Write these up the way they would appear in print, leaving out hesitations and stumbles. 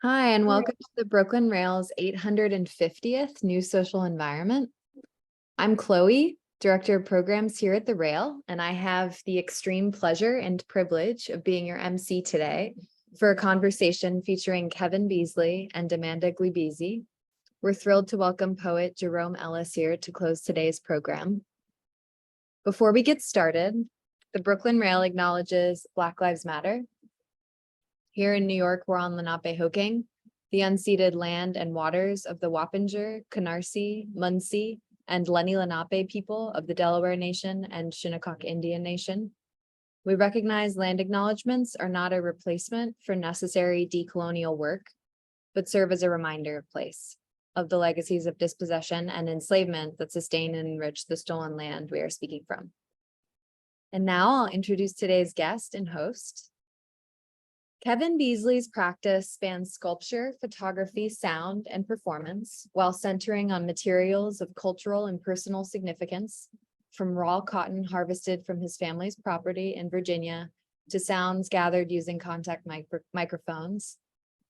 Hi, and welcome to the Brooklyn Rail's 850th New Social Environment. I'm Chloe, Director of Programs here at the Rail, and I have the extreme pleasure and privilege of being your MC today for a conversation featuring Kevin Beasley and Amanda Gluibizzi. We're thrilled to welcome poet Jerome Ellis here to close today's program. Before we get started, the Brooklyn Rail acknowledges Black Lives Matter. Here in New York, we're on Lenape-Hoking, the unceded land and waters of the Wappinger, Canarsie, Munsee, and Lenni Lenape people of the Delaware Nation and Shinnecock Indian Nation. We recognize land acknowledgements are not a replacement for necessary decolonial work, but serve as a reminder of place, of the legacies of dispossession and enslavement that sustain and enrich the stolen land we are speaking from. And now I'll introduce today's guest and host. Kevin Beasley's practice spans sculpture, photography, sound, and performance, while centering on materials of cultural and personal significance, from raw cotton harvested from his family's property in Virginia to sounds gathered using contact microphones.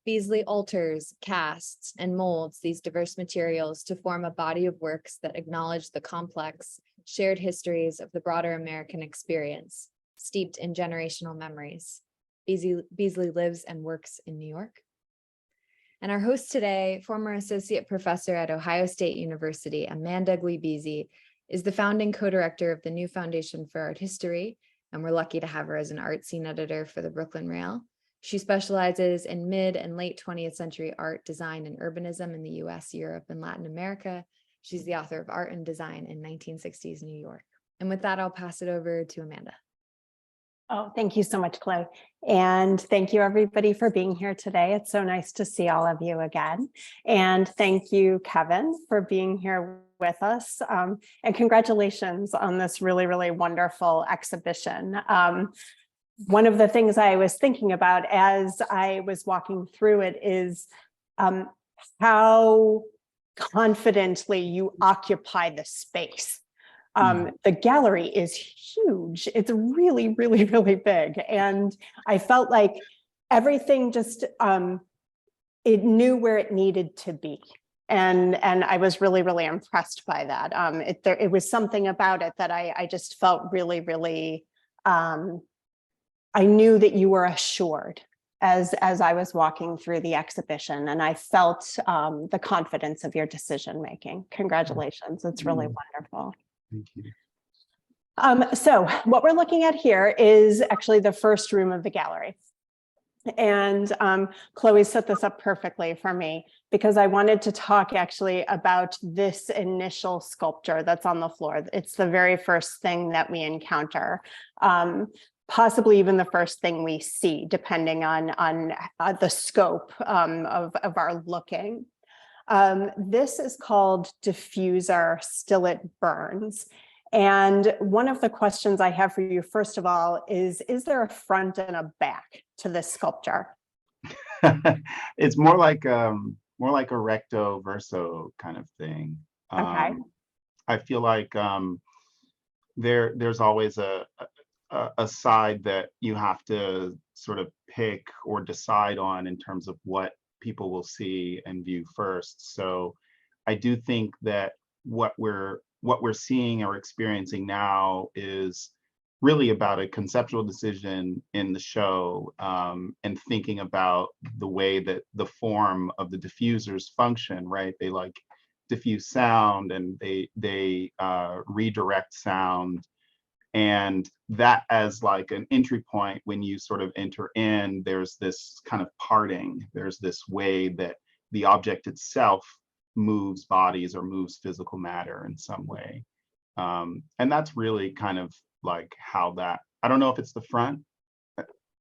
Beasley alters, casts, and molds these diverse materials to form a body of works that acknowledge the complex, shared histories of the broader American experience, steeped in generational memories. Beasley lives and works in New York. And our host today, former associate professor at Ohio State University, Amanda Gluibizzi, is the founding co-director of the new Foundation for Art History, and we're lucky to have her as an ArtSeen editor for the Brooklyn Rail. She specializes in mid and late 20th century art, design, and urbanism in the US, Europe, and Latin America. She's the author of Art and Design in 1960s New York. And with that, I'll pass it over to Amanda. Oh, thank you so much, Chloe. And thank you everybody for being here today. It's so nice to see all of you again. And thank you, Kevin, for being here with us. And congratulations on this really, really wonderful exhibition. One of the things I was thinking about as I was walking through it is how confidently you occupy the space. The gallery is huge. It's really, really, really big. And I felt like everything just, it knew where it needed to be. And I was really, really impressed by that. It was something about it that I just felt really, really, I knew that you were assured as I was walking through the exhibition, and I felt the confidence of your decision-making. Congratulations, it's really wonderful. Thank you. So what we're looking at here is actually the first room of the gallery. And Chloe set this up perfectly for me because I wanted to talk actually about this initial sculpture that's on the floor. It's the very first thing that we encounter, possibly even the first thing we see, depending on the scope of our looking. This is called Diffuser Still It Burns. And one of the questions I have for you, first of all, is there a front and a back to this sculpture? It's more like a recto verso kind of thing. Okay. I feel like there's always a side that you have to sort of pick or decide on in terms of what people will see and view first. So I do think that what we're seeing or experiencing now is really about a conceptual decision in the show, and thinking about the way that the form of the diffusers function, right? They like diffuse sound and they redirect sound. And that as like an entry point, when you sort of enter in, there's this kind of parting. There's this way that the object itself moves bodies or moves physical matter in some way. And that's really kind of like how that, I don't know if it's the front.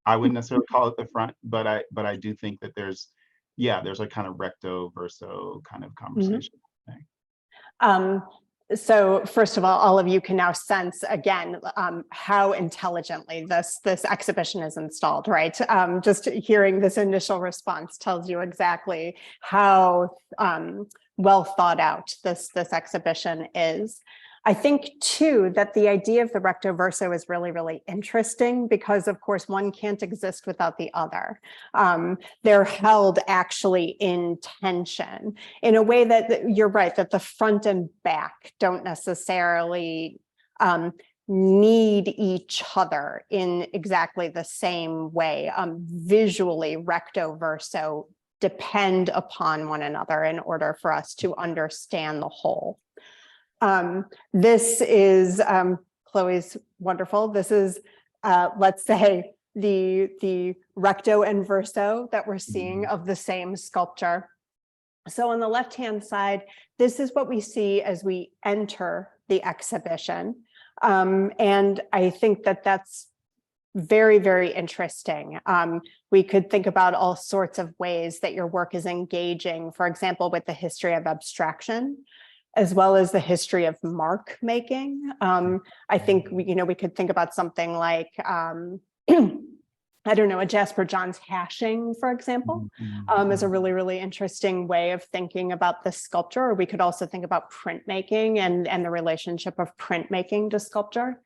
I wouldn't necessarily call it the front, but I do think that there's a kind of recto verso kind of conversation. So first of all of you can now sense again how intelligently this exhibition is installed, right? Just hearing this initial response tells you exactly how well thought out this exhibition is. I think too that the idea of the recto verso is really, really interesting because of course one can't exist without the other. They're held actually in tension in a way that you're right, that the front and back don't necessarily need each other in exactly the same way. Visually, recto verso depend upon one another in order for us to understand the whole. This is Chloe's wonderful. This is, let's say, the recto and verso that we're seeing of the same sculpture. So on the left-hand side, this is what we see as we enter the exhibition. And I think that that's very, very interesting. We could think about all sorts of ways that your work is engaging, for example, with the history of abstraction, as well as the history of mark making. I think we could think about something like I don't know, a Jasper Johns hashing, for example, is a really, really interesting way of thinking about the sculpture. Or we could also think about printmaking and the relationship of printmaking to sculpture.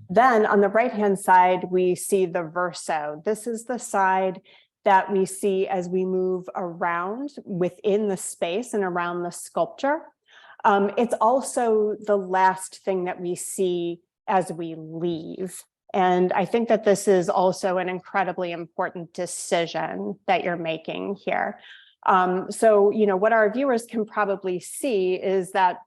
Then on the right-hand side, we see the verso. This is the side that we see as we move around within the space and around the sculpture. It's also the last thing that we see as we leave. And I think that this is also an incredibly important decision that you're making here. So, what our viewers can probably see is that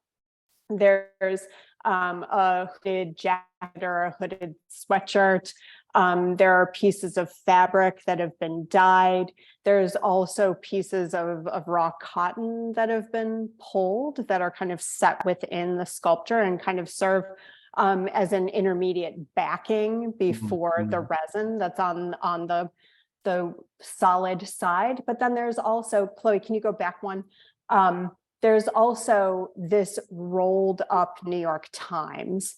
there's a hooded jacket or a hooded sweatshirt. There are pieces of fabric that have been dyed. There's also pieces of raw cotton that have been pulled that are kind of set within the sculpture and kind of serve as an intermediate backing before the resin that's on the solid side. But then there's also, Chloe, can you go back one? There's also this rolled up New York Times,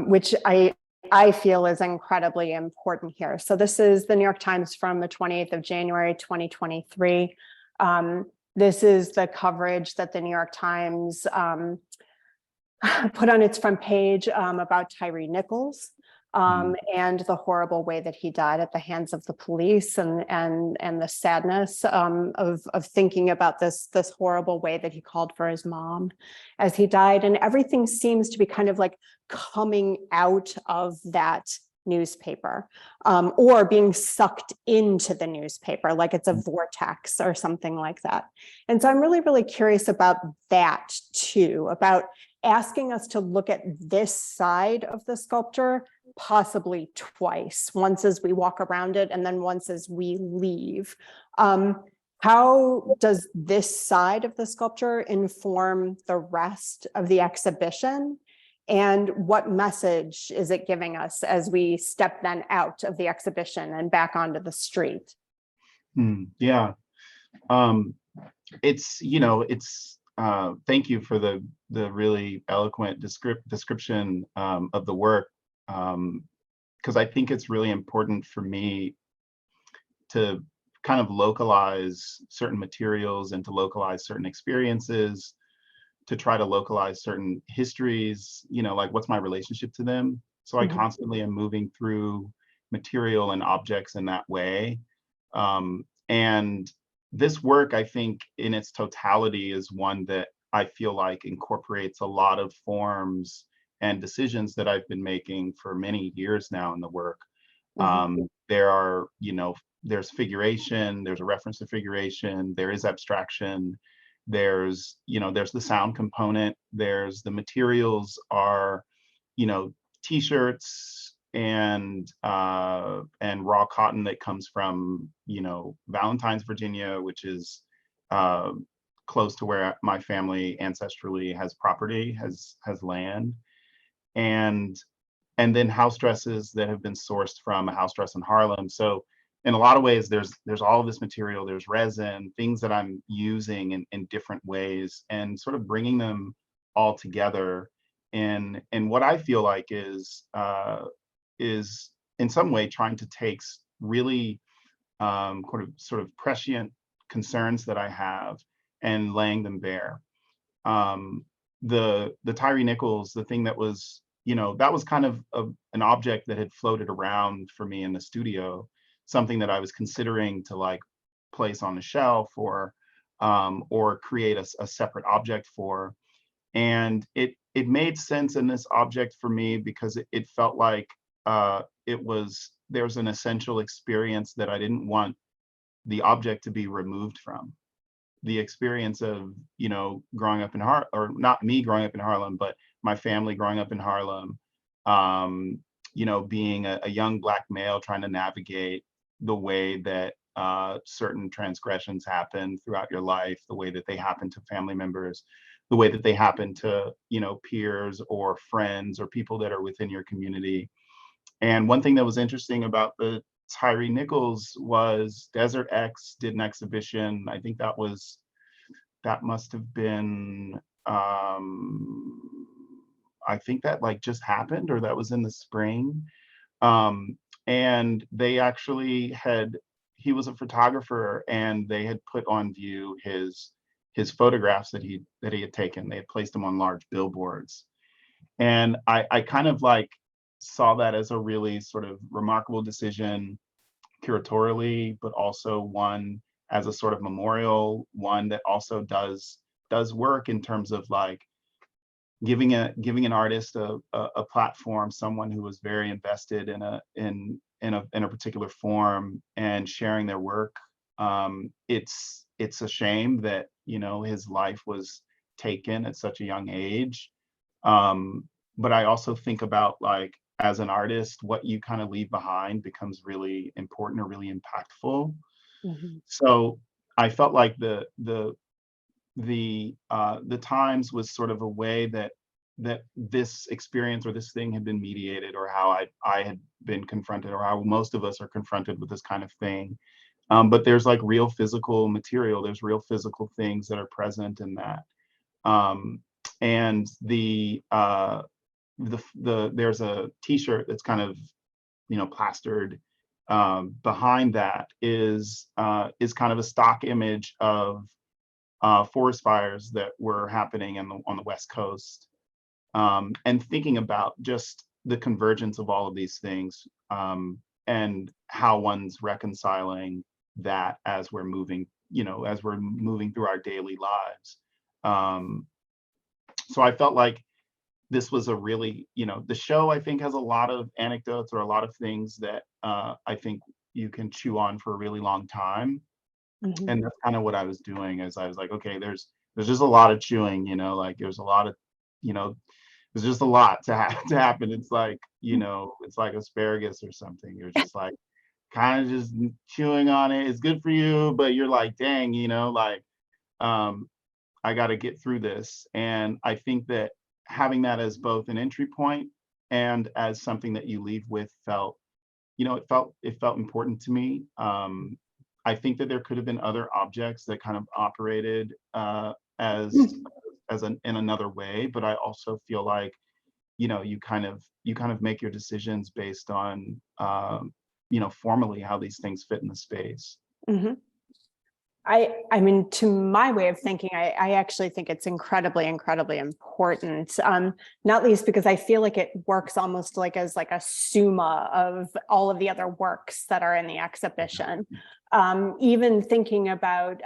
which I feel is incredibly important here. So this is the New York Times from the 28th of January, 2023. This is the coverage that the New York Times put on its front page about Tyree Nichols and the horrible way that he died at the hands of the police and the sadness of thinking about this horrible way that he called for his mom as he died. And everything seems to be kind of like coming out of that newspaper or being sucked into the newspaper, like it's a vortex or something like that. And so I'm really, really curious about that too, about asking us to look at this side of the sculpture possibly twice, once as we walk around it and then once as we leave. How does this side of the sculpture inform the rest of the exhibition? And what message is it giving us as we step then out of the exhibition and back onto the street? Yeah, it's, thank you for the really eloquent description of the work, because I think it's really important for me to kind of localize certain materials and to localize certain experiences, to try to localize certain histories, like what's my relationship to them. So I constantly am moving through material and objects in that way. And this work, I think, in its totality is one that I feel like incorporates a lot of forms and decisions that I've been making for many years now in the work. There are, there's figuration, there's a reference to figuration, there is abstraction, there's the sound component, there's the materials are, t-shirts and raw cotton that comes from, Valentine's, Virginia, which is close to where my family ancestrally has property, has land, and then house dresses that have been sourced from a house dress in Harlem. So in a lot of ways, there's all of this material, there's resin, things that I'm using in different ways, and sort of bringing them all together in what I feel like is in some way trying to take really sort of prescient concerns that I have and laying them bare. the Tyree Nichols, the thing that was, that was kind of an object that had floated around for me in the studio, something that I was considering to like place on the shelf or create a separate object for. And it made sense in this object for me because it felt like there's an essential experience that I didn't want the object to be removed from. The experience of, growing up in Harlem, or not me growing up in Harlem, but my family growing up in Harlem, being a young Black male trying to navigate the way that certain transgressions happen throughout your life, the way that they happen to family members, the way that they happen to, peers or friends or people that are within your community. And one thing that was interesting about the Tyree Nichols was Desert X did an exhibition. I think that must have been, I think that like just happened, or that was in the spring. And they actually he was a photographer, and they had put on view his photographs that he had taken. They had placed them on large billboards. And I kind of like saw that as a really sort of remarkable decision curatorially, but also one as a sort of memorial, one that also does work in terms of like giving an artist a platform, someone who was very invested in a particular form and sharing their work. It's a shame that, his life was taken at such a young age. But I also think about like, as an artist, what you kind of leave behind becomes really important or really impactful. Mhm. So I felt like the Times was sort of a way that this experience or this thing had been mediated, or how I had been confronted, or how most of us are confronted with this kind of thing. But there's like real physical material, there's real physical things that are present in that. And there's a t-shirt that's kind of, plastered behind that is kind of a stock image of forest fires that were happening on the West Coast, and thinking about just the convergence of all of these things, and how one's reconciling that as we're moving through our daily lives. So I felt like this was a really, the show I think has a lot of anecdotes or a lot of things that I think you can chew on for a really long time. Mhm. And that's kind of what I was doing, is I was like, okay, there's just a lot of chewing, like there's a lot of, there's just a lot to happen. It's like, it's like asparagus or something. You're just like kind of just chewing on it. It's good for you, but you're like, dang, like, I got to get through this. And I think that having that as both an entry point and as something that you leave with felt important to me. I think that there could have been other objects that kind of operated as in another way, but I also feel like, you kind of make your decisions based on formally how these things fit in the space. Mhm. I mean, to my way of thinking, I actually think it's incredibly, incredibly important, not least because I feel like it works almost like as like a summa of all of the other works that are in the exhibition. Even thinking about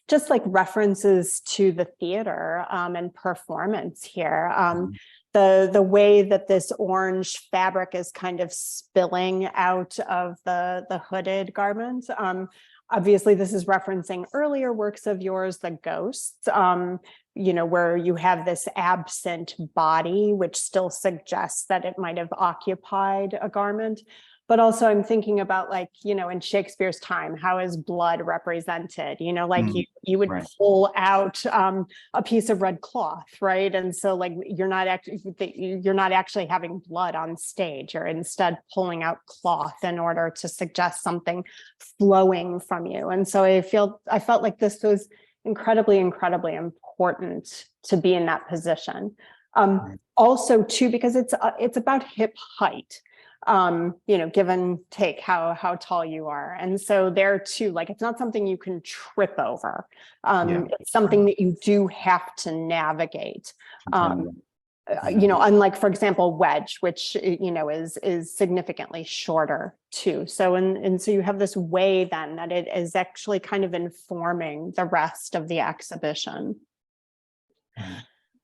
just like references to the theater and performance here. The way that this orange fabric is kind of spilling out of the hooded garment. Obviously, this is referencing earlier works of yours, the ghosts, where you have this absent body, which still suggests that it might have occupied a garment. But also I'm thinking about like, in Shakespeare's time, how is blood represented? Like you would Right. pull out a piece of red cloth, right? And so like you're not actually having blood on stage. You're instead pulling out cloth in order to suggest something flowing from you. And so I felt like this was incredibly, incredibly important to be in that position. Also too, because it's about hip height. you know, give and take how tall you are. And so there too, like, it's not something you can trip over. Yeah. It's something that you do have to navigate. Continue. You know, unlike, for example, wedge, which, you know, is significantly shorter too. So, and so you have this way then that it is actually kind of informing the rest of the exhibition.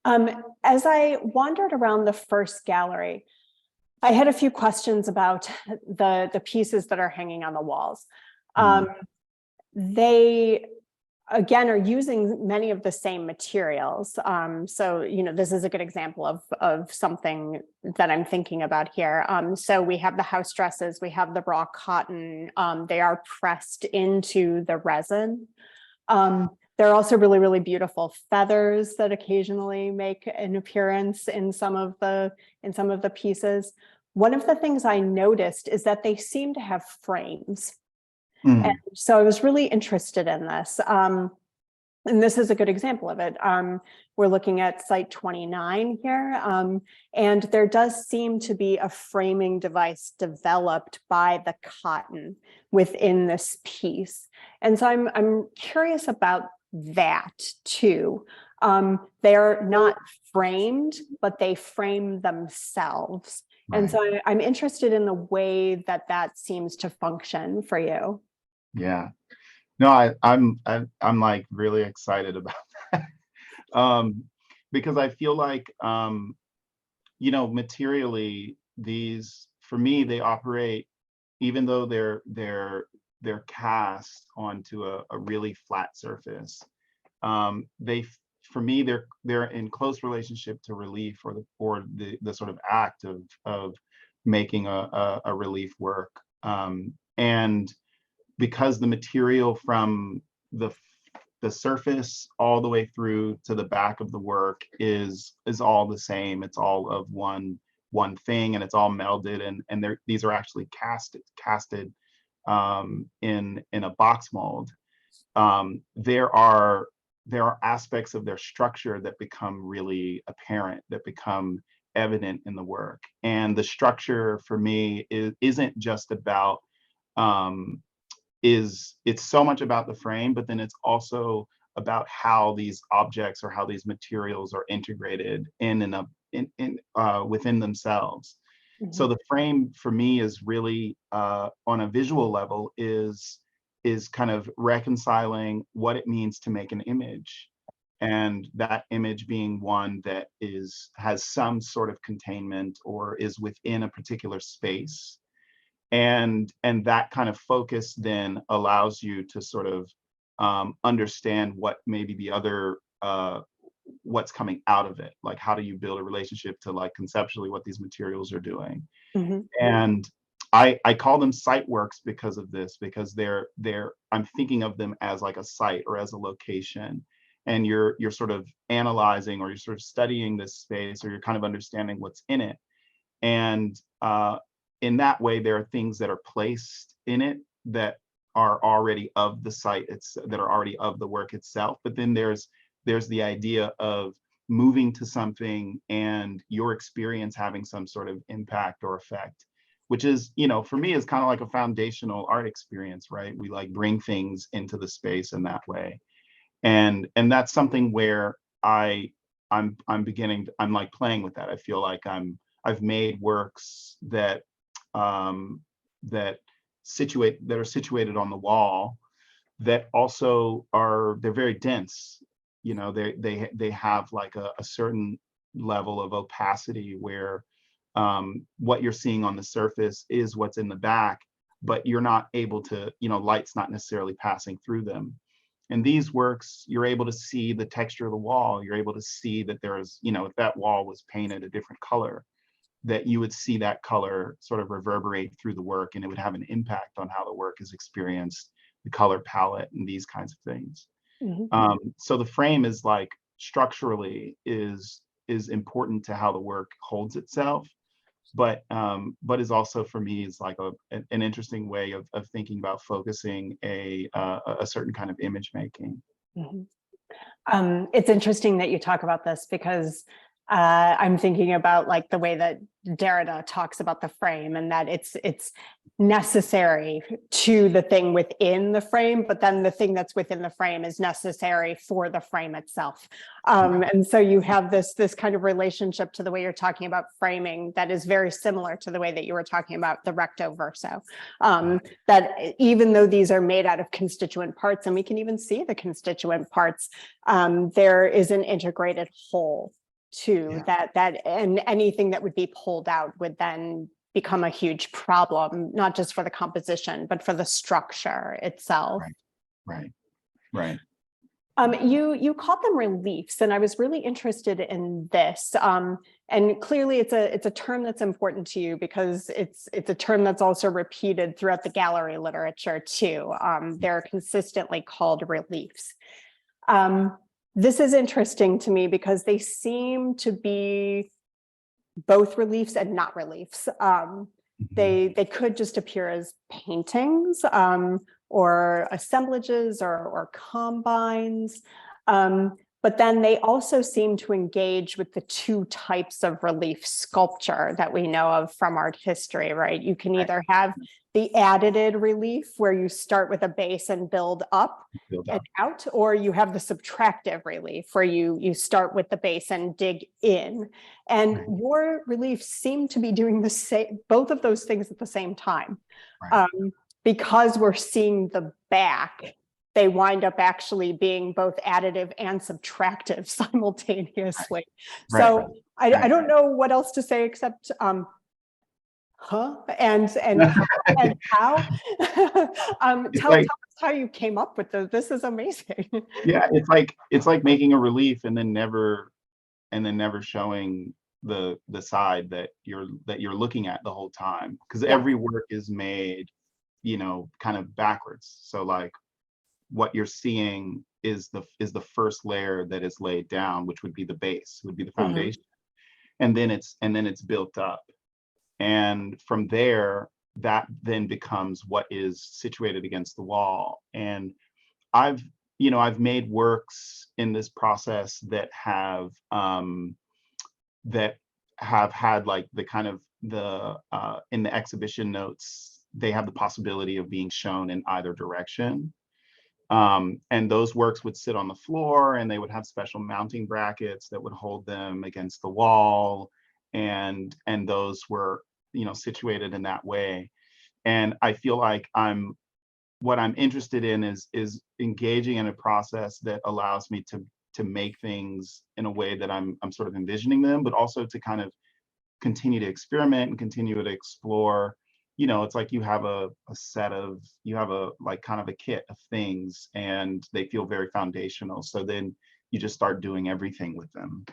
As I wandered around the first gallery, I had a few questions about the pieces that are hanging on the walls. They, again, are using many of the same materials. So, you know, this is a good example of something that I'm thinking about here. So we have the house dresses, we have the raw cotton, they are pressed into the resin. There are also really, really beautiful feathers that occasionally make an appearance in some of the pieces. One of the things I noticed is that they seem to have frames. And so I was really interested in this. And this is a good example of it. We're looking at site 29 here, and there does seem to be a framing device developed by the cotton within this piece. And so I'm curious about that too. They are not framed, but they frame themselves. Right. And so I'm interested in the way that seems to function for you. Yeah. No, I'm like really excited about that. Because I feel like, you know, materially, these, for me, they operate, even though they're cast onto a really flat surface. For me, they're in close relationship to relief, or the sort of act of making a relief work. And because the material from the surface all the way through to the back of the work is all the same. It's all of one thing, and it's all melded, and these are actually casted in a box mold. There are aspects of their structure that become really apparent, that become evident in the work. And the structure for me isn't just about it's so much about the frame, but then it's also about how these objects or how these materials are integrated within themselves. So the frame for me is really, on a visual level, is kind of reconciling what it means to make an image, and that image being one that has some sort of containment or is within a particular space. And that kind of focus then allows you to sort of understand what maybe the other what's coming out of it. Like, how do you build a relationship to, like, conceptually what these materials are doing? And I call them site works because of this, because I'm thinking of them as like a site or as a location, and you're sort of analyzing, or you're sort of studying this space, or you're kind of understanding what's in it. And in that way, there are things that are placed in it that are already of the site, that are already of the work itself. But then there's the idea of moving to something and your experience having some sort of impact or effect, which is, you know, for me, is kind of like a foundational art experience, right? We like bring things into the space in that way. And that's something where I'm like playing with that. I feel like I've made works that are situated on the wall, that also they're very dense. You know, they have like a certain level of opacity where what you're seeing on the surface is what's in the back, but you're not able to, you know, light's not necessarily passing through them. And these works, you're able to see the texture of the wall. You're able to see that there is, you know, if that wall was painted a different color, that you would see that color sort of reverberate through the work, and it would have an impact on how the work is experienced, the color palette, and these kinds of things. So the frame is like structurally is important to how the work holds itself, but is also, for me, is like an interesting way of thinking about focusing a certain kind of image making. It's interesting that you talk about this, because I'm thinking about like the way that Derrida talks about the frame, and that it's necessary to the thing within the frame, but then the thing that's within the frame is necessary for the frame itself. And so you have this kind of relationship to the way you're talking about framing that is very similar to the way that you were talking about the recto verso. That even though these are made out of constituent parts, and we can even see the constituent parts, there is an integrated whole to that, and anything that would be pulled out would then become a huge problem, not just for the composition, but for the structure itself. Right. You called them reliefs, and I was really interested in this. And clearly, it's a term that's important to you because it's a term that's also repeated throughout the gallery literature too. They're consistently called reliefs. This is interesting to me because they seem to be both reliefs and not reliefs. They could just appear as paintings or assemblages or combines. But then they also seem to engage with the two types of relief sculpture that we know of from art history, right? You can either have the additive relief where you start with a base and build up and out, or you have the subtractive relief where you start with the base and dig in. And your reliefs seem to be doing the same, both of those things at the same time. Because we're seeing the back, they wind up actually being both additive and subtractive simultaneously. So I don't know what else to say except and how. Tell us how you came up with this. Is amazing. Yeah, it's like making a relief and then never showing the side that you're looking at the whole time, because every work is made, kind of backwards. So like what you're seeing is the first layer that is laid down, which would be the base, would be the foundation, and then it's built up, and from there that then becomes what is situated against the wall. And I've made works in this process that have had like the kind of in the exhibition notes, they have the possibility of being shown in either direction. And those works would sit on the floor, and they would have special mounting brackets that would hold them against the wall. And those were, situated in that way. And I feel like what I'm interested in is engaging in a process that allows me to make things in a way that I'm sort of envisioning them, but also to kind of continue to experiment and continue to explore. It's like you have a kind of a kit of things, and they feel very foundational. So then you just start doing everything with them.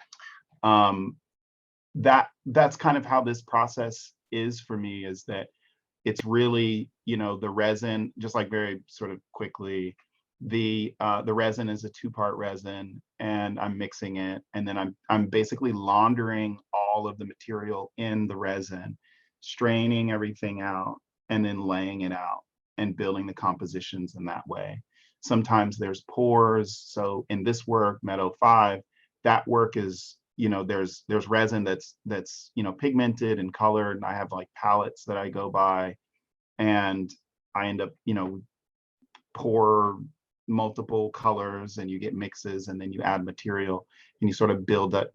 That's kind of how this process is for me, is that it's really, the resin, just like very sort of quickly, the resin is a 2-part resin, and I'm mixing it, and then I'm basically laundering all of the material in the resin, straining everything out, and then laying it out and building the compositions in that way. Sometimes there's pores. So in this work, Meadow 5, that work is, there's resin that's pigmented and colored, and I have like palettes that I go by, and I end up, pour multiple colors, and you get mixes, and then you add material, and you sort of build up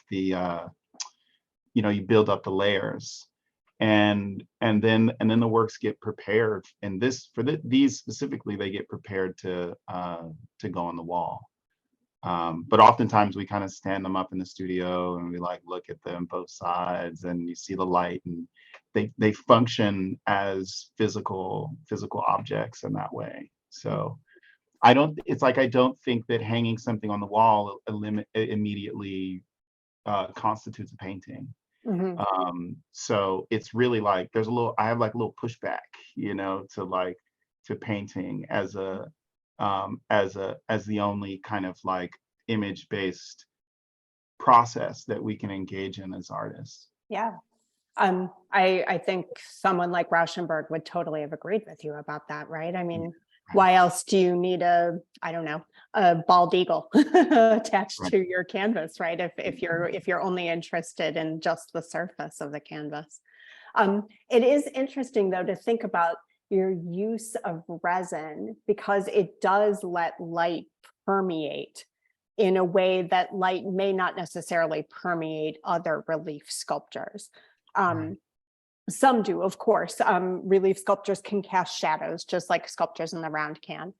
the you build up the layers, and then the works get prepared. And these specifically, they get prepared to go on the wall. But oftentimes we kind of stand them up in the studio, and we like look at them both sides, and you see the light, and they function as physical objects in that way. So I don't think that hanging something on the wall immediately constitutes a painting. So it's really like I have like a little pushback, to painting as the only kind of like image-based process that we can engage in as artists. Yeah. I think someone like Rauschenberg would totally have agreed with you about that, right? I mean, Why else do you need a bald eagle attached Right. to your canvas, right? If you're only interested in just the surface of the canvas. It is interesting though to think about your use of resin, because it does let light permeate in a way that light may not necessarily permeate other relief sculptures. Right. Some do, of course. Relief sculptures can cast shadows, just like sculptures in the round can.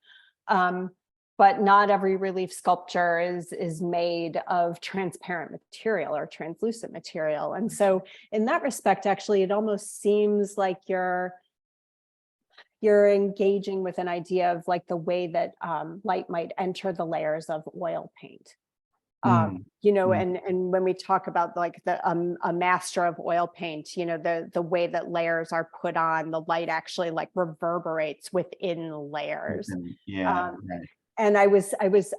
But not every relief sculpture is made of transparent material or translucent material. And so in that respect, actually, it almost seems like you're engaging with an idea of like the way that light might enter the layers of oil paint. You know, and when we talk about like a master of oil paint, you know, the way that layers are put on, the light actually like reverberates within the layers. Yeah, right. And I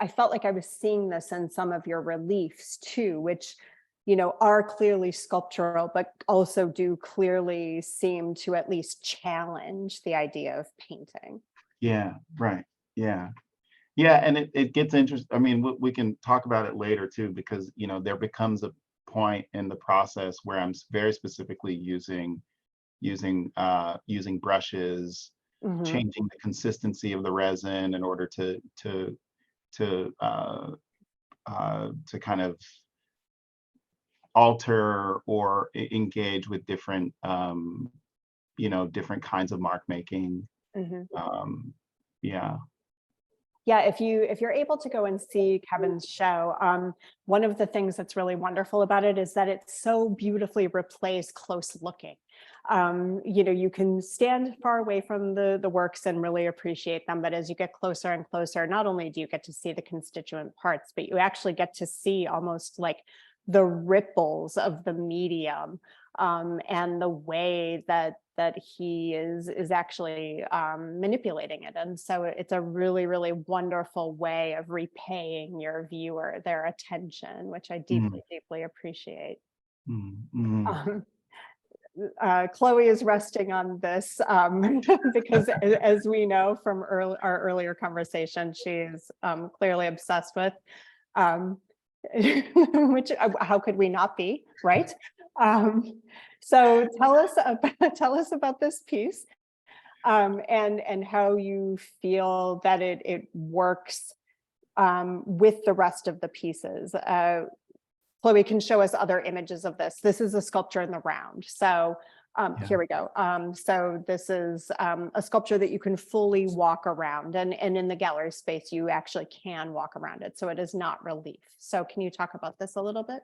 felt like I was seeing this in some of your reliefs too, which, you know, are clearly sculptural, but also do clearly seem to at least challenge the idea of painting. Yeah, right. Yeah. Yeah, and it gets interesting. I mean, we can talk about it later too, because you know there becomes a point in the process where I'm very specifically using brushes, Mhm. changing the consistency of the resin in order to to kind of alter or engage with different different kinds of mark making. Mhm. Um, yeah. Yeah, if you're able to go and see Kevin's show, one of the things that's really wonderful about it is that it's so beautifully replays close looking. You know, you can stand far away from the works and really appreciate them, but as you get closer and closer, not only do you get to see the constituent parts, but you actually get to see almost like the ripples of the medium, and the way that he is actually manipulating it. And so it's a really, really wonderful way of repaying your viewer their attention, which I Mm, deeply, deeply appreciate. mm. Um, Chloe is resting on this because as we know from our earlier conversation, she's clearly obsessed with, um, which how could we not be, right? So tell us about this piece, and how you feel that it works with the rest of the pieces. Chloe can show us other images of this. This is a sculpture in the round. So Yeah. here we go. So this is a sculpture that you can fully walk around, and in the gallery space, you actually can walk around it. So it is not relief. So can you talk about this a little bit?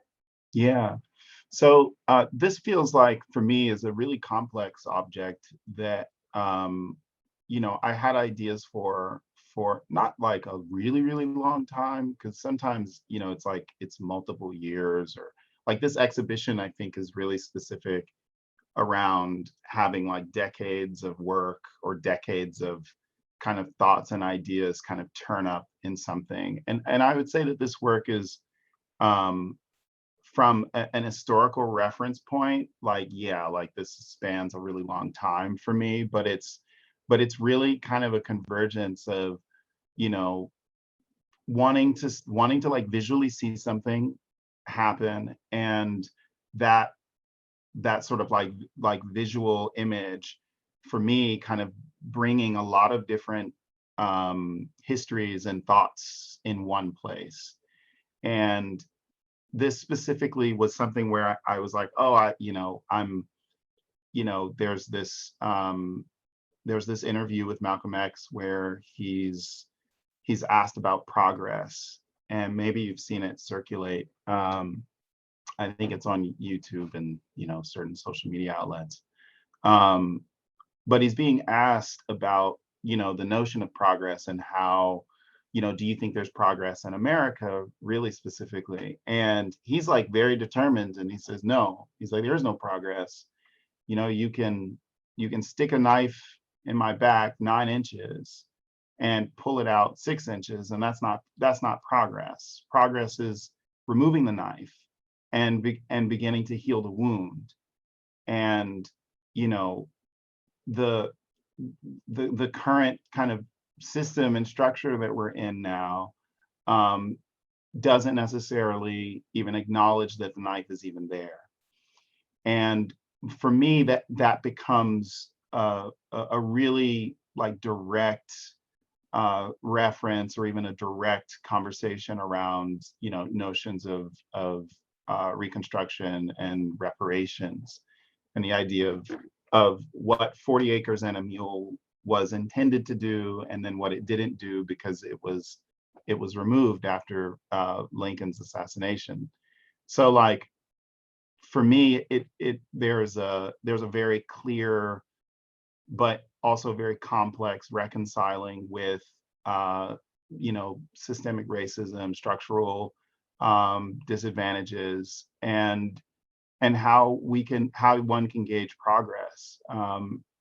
Yeah. So this feels like for me is a really complex object that I had ideas for not like a really, really long time, because sometimes, it's like it's multiple years, or like this exhibition, I think is really specific around having like decades of work or decades of kind of thoughts and ideas kind of turn up in something. And I would say that this work is um from an historical reference point, like, yeah, like this spans a really long time for me, but it's really kind of a convergence of, you know, wanting to like visually see something happen, and that that sort of like visual image for me kind of bringing a lot of different histories and thoughts in one place. And this specifically was something where I was like, oh, I'm, there's this interview with Malcolm X where he's asked about progress, and maybe you've seen it circulate. I think it's on YouTube and certain social media outlets. Um, but he's being asked about the notion of progress and how, do you think there's progress in America, really specifically? And he's like very determined, and he says no. He's like, there's no progress. You can stick a knife in my back 9 inches and pull it out 6 inches, and that's not progress. Progress is removing the knife and beginning to heal the wound. And you know the current kind of system and structure that we're in now doesn't necessarily even acknowledge that the knife is even there. And for me, that becomes a really like direct reference, or even a direct conversation around, you know, notions of reconstruction and reparations, and the idea of what 40 acres and a mule was intended to do, and then what it didn't do because it was removed after Lincoln's assassination. So like, for me, there's a very clear but also very complex reconciling with you know, systemic racism, structural disadvantages, and how one can gauge progress,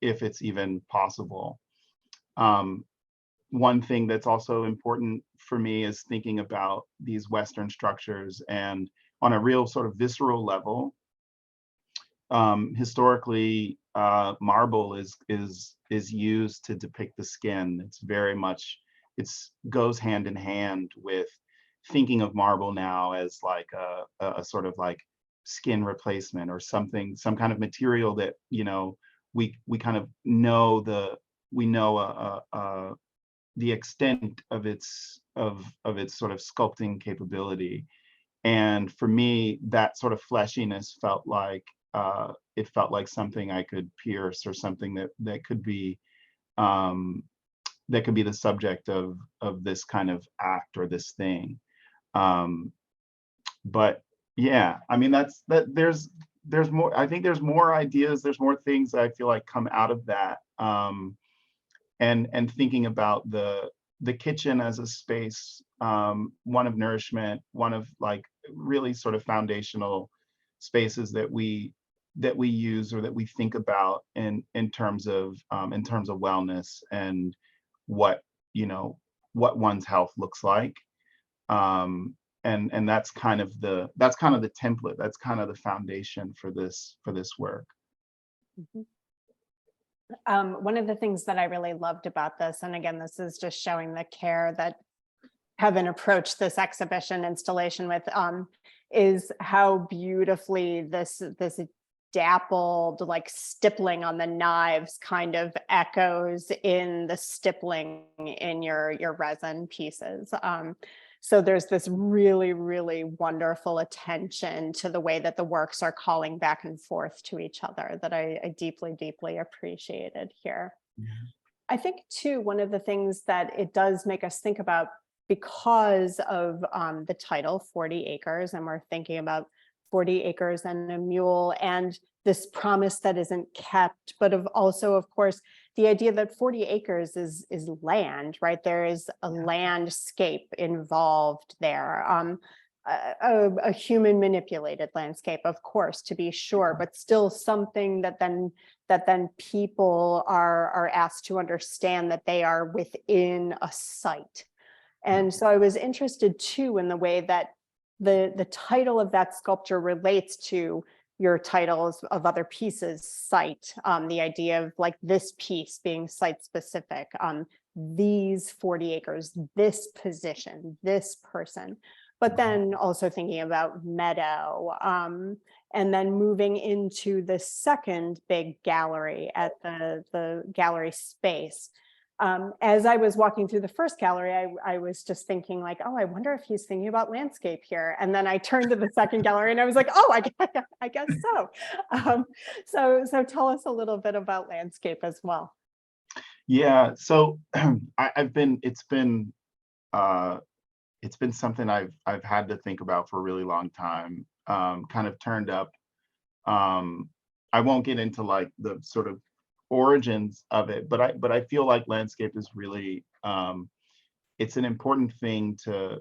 if it's even possible. One thing that's also important for me is thinking about these Western structures, and on a real sort of visceral level, historically, marble is used to depict the skin. It's very much, goes hand in hand with thinking of marble now as like a sort of like skin replacement, or something, some kind of material that, you know, we kind of know the extent of its sort of sculpting capability. And for me, that sort of fleshiness felt like it felt like something I could pierce, or something that could be the subject of this kind of act, or this thing. But yeah, I mean, there's more. I think there's more ideas. There's more things that I feel like come out of that. And thinking about the kitchen as a space, one of nourishment, one of like really sort of foundational spaces that we use, or that we think about in terms of wellness, and what, you know, what one's health looks like. And that's kind of the template, that's kind of the foundation for this work. Mhm. One of the things that I really loved about this, and again, this is just showing the care that Kevin approached this exhibition installation with, is how beautifully this dappled like stippling on the knives kind of echoes in the stippling in your resin pieces. So there's this really, really wonderful attention to the way that the works are calling back and forth to each other that I deeply, deeply appreciated here. Yeah. I think too, one of the things that it does make us think about, because of the title 40 acres, and we're thinking about 40 acres and a mule, and this promise that isn't kept, but also, of course, the idea that 40 acres is land, right? There is a landscape involved there, a human manipulated landscape, of course, to be sure, but still something that then people are asked to understand that they are within a site. And so I was interested too in the way that the title of that sculpture relates to your titles of other pieces, site, the idea of like this piece being site specific, these 40 acres, this position, this person, but then also thinking about meadow, and then moving into the second big gallery at the gallery space. As I was walking through the first gallery, I was just thinking like, oh, I wonder if he's thinking about landscape here. And then I turned to the second gallery and I was like, oh, I guess so. So tell us a little bit about landscape as well. Yeah, so it's been something I've had to think about for a really long time. Kind of turned up. I won't get into like the sort of origins of it, but I feel like landscape is really it's an important thing to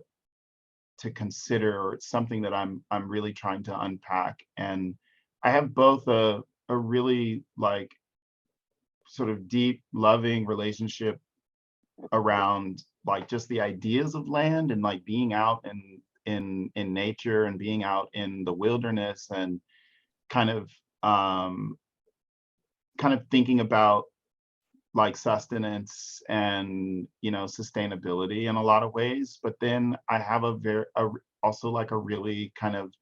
consider, or it's something that I'm really trying to unpack. And I have both a really like sort of deep loving relationship around like just the ideas of land, and like being out in nature, and being out in the wilderness, and kind of thinking about like sustenance and, you know, sustainability in a lot of ways. But then I have also like a really kind of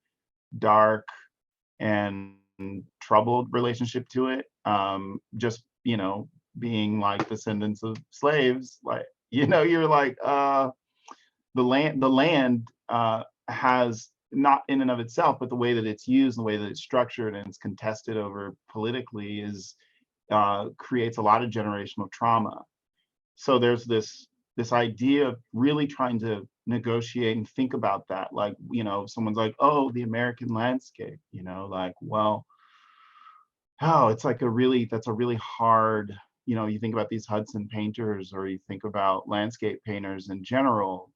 dark and troubled relationship to it. Just, you know, being like descendants of slaves, like, you know, you're like, the land has, not in and of itself, but the way that it's used, the way that it's structured and it's contested over politically is creates a lot of generational trauma. So there's this idea of really trying to negotiate and think about that. Like, you know, someone's like, oh, the American landscape, you know, like, well, oh, it's like that's a really hard, you know, you think about these Hudson painters, or you think about landscape painters in general,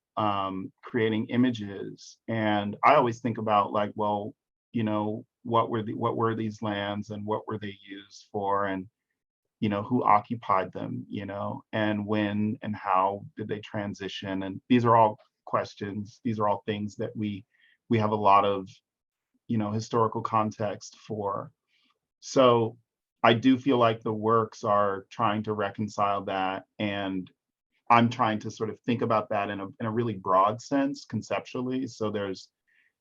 creating images. And I always think about like, well, you know, what were these lands and what were they used for? And, you know, who occupied them, you know, and when and how did they transition? And these are all questions. These are all things that we have a lot of, you know, historical context for. So I do feel like the works are trying to reconcile that, and I'm trying to sort of think about that in a really broad sense conceptually. So there's,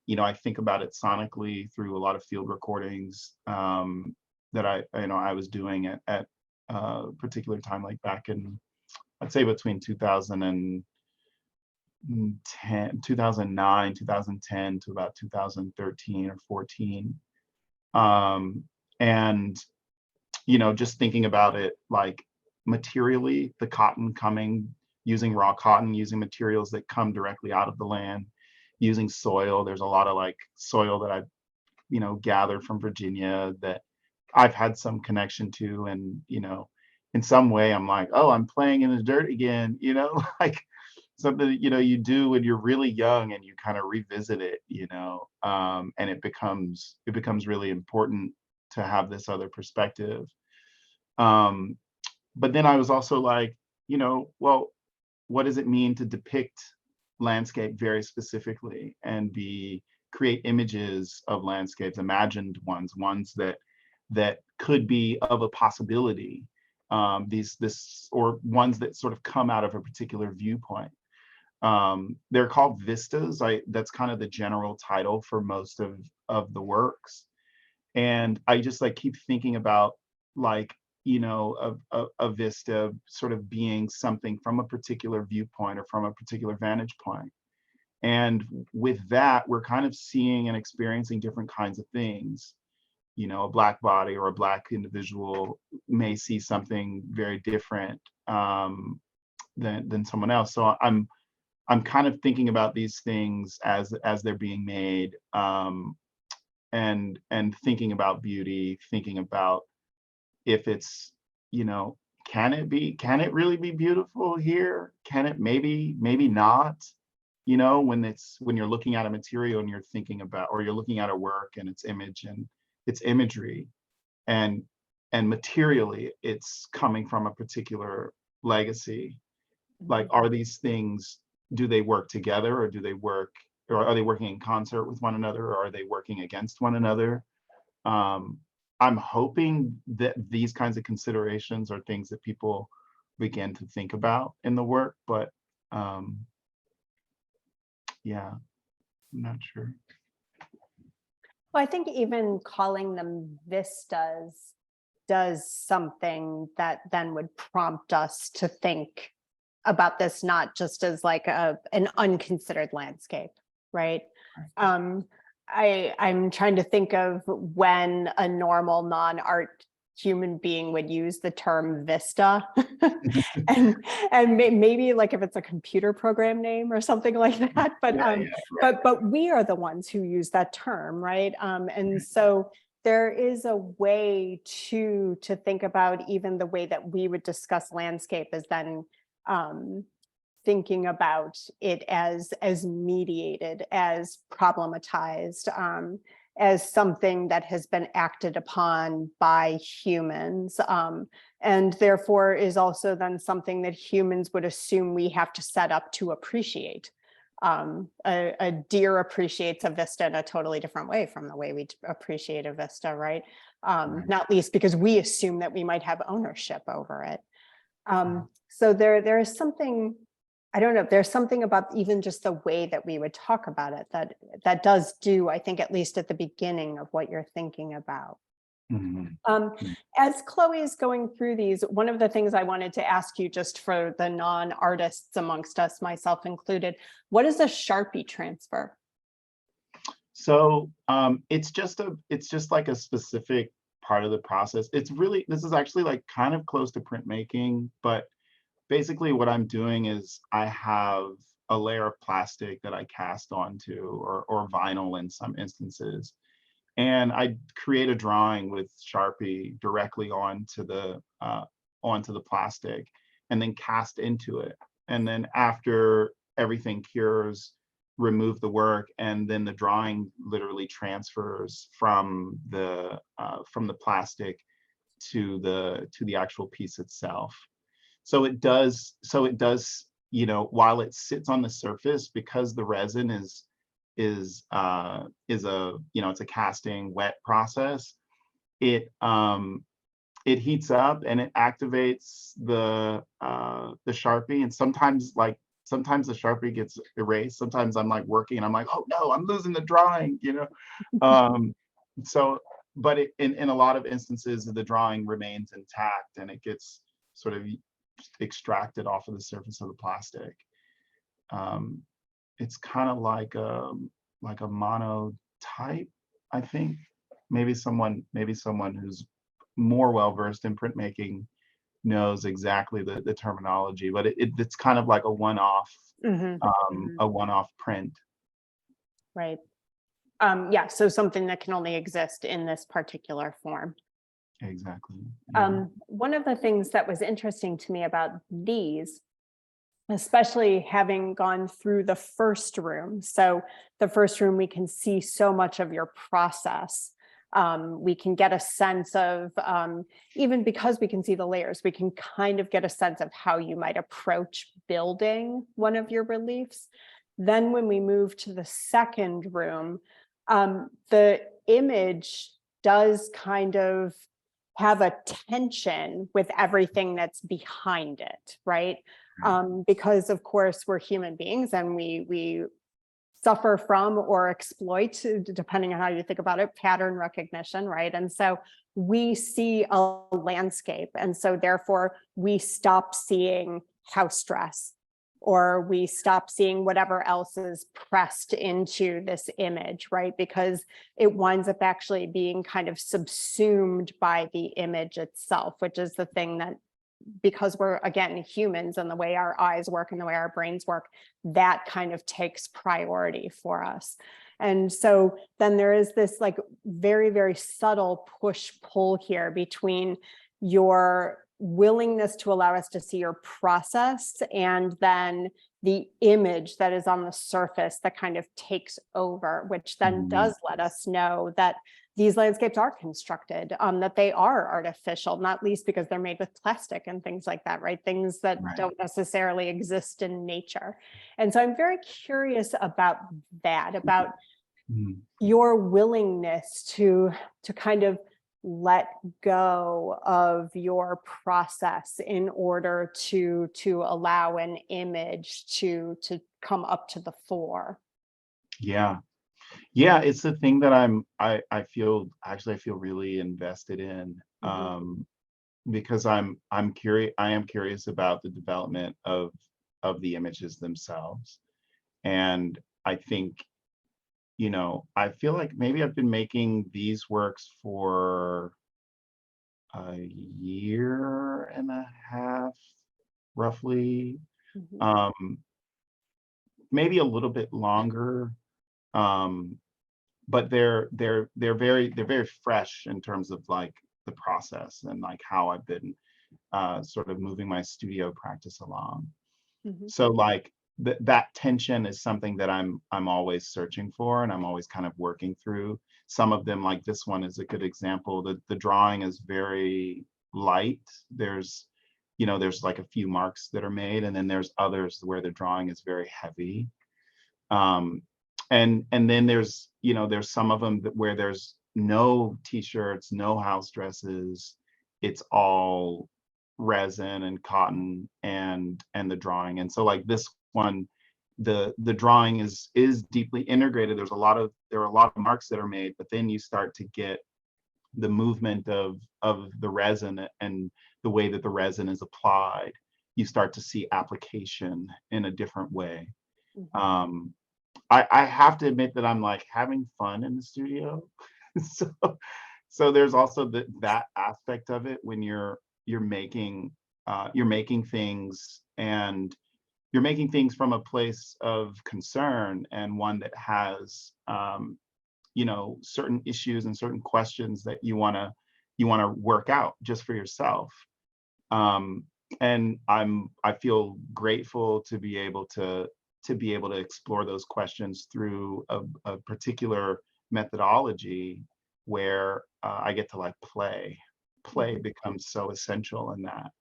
you know, I think about it sonically through a lot of field recordings that I was doing at a particular time, like back in, I'd say between 2009, 2010 to about 2013 or 14. And, you know, just thinking about it like materially, the cotton coming, using raw cotton, using materials that come directly out of the land, using soil. There's a lot of like soil that I've, you know, gathered from Virginia that I've had some connection to. And, you know, in some way I'm like, oh, I'm playing in the dirt again, you know, like something that, you know, you do when you're really young and you kind of revisit it, you know, and it becomes really important to have this other perspective. But then I was also like, you know, well, what does it mean to depict landscape very specifically and create images of landscapes, imagined ones that could be of a possibility, or ones that sort of come out of a particular viewpoint. They're called vistas. That's kind of the general title for most of the works. And I just like keep thinking about like, you know, a vista sort of being something from a particular viewpoint or from a particular vantage point. And with that, we're kind of seeing and experiencing different kinds of things. You know, a Black body or a Black individual may see something very different than someone else. So I'm kind of thinking about these things as they're being made, and thinking about beauty, thinking about if it's, you know, can it really be beautiful here? Can it maybe not? You know, when you're looking at a material and you're thinking about, or you're looking at a work and its image and its imagery, and materially it's coming from a particular legacy. Like, are these things, do they work together, or are they working in concert with one another, or are they working against one another? I'm hoping that these kinds of considerations are things that people begin to think about in the work, but yeah, I'm not sure. Well, I think even calling them vistas does something that then would prompt us to think about this not just as like an unconsidered landscape, right? I'm trying to think of when a normal non-art human being would use the term vista, and maybe like if it's a computer program name or something like that. But Right. but we are the ones who use that term, right? And so there is a way to think about even the way that we would discuss landscape as then thinking about it as mediated, as problematized, as something that has been acted upon by humans, and therefore is also then something that humans would assume we have to set up to appreciate. A deer appreciates a vista in a totally different way from the way we appreciate a vista, right? Not least because we assume that we might have ownership over it. So there is something, I don't know, there's something about even just the way that we would talk about it that does do, I think, at least at the beginning of what you're thinking about. Mhm. As Chloe is going through these, one of the things I wanted to ask you, just for the non-artists amongst us, myself included, what is a Sharpie transfer? So it's just like a specific part of the process. This is actually like kind of close to printmaking, but basically what I'm doing is I have a layer of plastic that I cast onto, or vinyl in some instances. And I create a drawing with Sharpie directly onto the plastic, and then cast into it. And then after everything cures, remove the work, and then the drawing literally transfers from the plastic to the actual piece itself. So it does, while it sits on the surface, because the resin it's a casting wet process, it heats up and it activates the Sharpie. And sometimes the Sharpie gets erased. Sometimes I'm like working and I'm like, oh no, I'm losing the drawing. Um, so, but in a lot of instances, the drawing remains intact and it gets sort of extracted off of the surface of the plastic. Um, it's kind of like a monotype, I think. Maybe someone who's more well versed in printmaking knows exactly the terminology, but it's kind of like a one-off print. Right. Yeah, so something that can only exist in this particular form. Exactly. Yeah. One of the things that was interesting to me about these, especially having gone through the first room. So the first room, we can see so much of your process. We can get a sense of, even because we can see the layers, we can kind of get a sense of how you might approach building one of your reliefs. Then when we move to the second room, the image does kind of have a tension with everything that's behind it, right? Because of course we're human beings and we suffer from or exploit, depending on how you think about it, pattern recognition, right? And so we see a landscape, and so therefore we stop seeing house dress, or we stop seeing whatever else is pressed into this image, right? Because it winds up actually being kind of subsumed by the image itself, which is the thing that, because we're, again, humans and the way our eyes work and the way our brains work, that kind of takes priority for us. And so then there is this like very, very subtle push-pull here between your willingness to allow us to see your process and then the image that is on the surface that kind of takes over, which then does let us know that these landscapes are constructed, that they are artificial, not least because they're made with plastic and things like that, right? Things that don't necessarily exist in nature. And so I'm very curious about that, about your willingness to kind of let go of your process in order to allow an image to come up to the fore. Yeah. It's the thing that I feel really invested in, because I am curious about the development of the images themselves. And I think, I feel like maybe I've been making these works for a year and a half, roughly. Maybe a little bit longer. But they're very fresh in terms of like the process and like how I've been sort of moving my studio practice along. So like that tension is something that I'm always searching for, and I'm always kind of working through. Some of them, like this one, is a good example. The drawing is very light. There's like a few marks that are made, and then there's others where the drawing is very heavy. And then there's some of them where there's no t-shirts, no house dresses. It's all resin and cotton and the drawing. And so like this one, the drawing is deeply integrated. There are a lot of marks that are made, but then you start to get the movement of the resin and the way that the resin is applied. You start to see application in a different way. Mhm. I have to admit that I'm like having fun in the studio. So there's also that aspect of it when you're making things, and you're making things from a place of concern, and one that has certain issues and certain questions that you want to work out just for yourself. And I feel grateful to be able to explore those questions through a particular methodology where I get to like play. Play becomes so essential in that.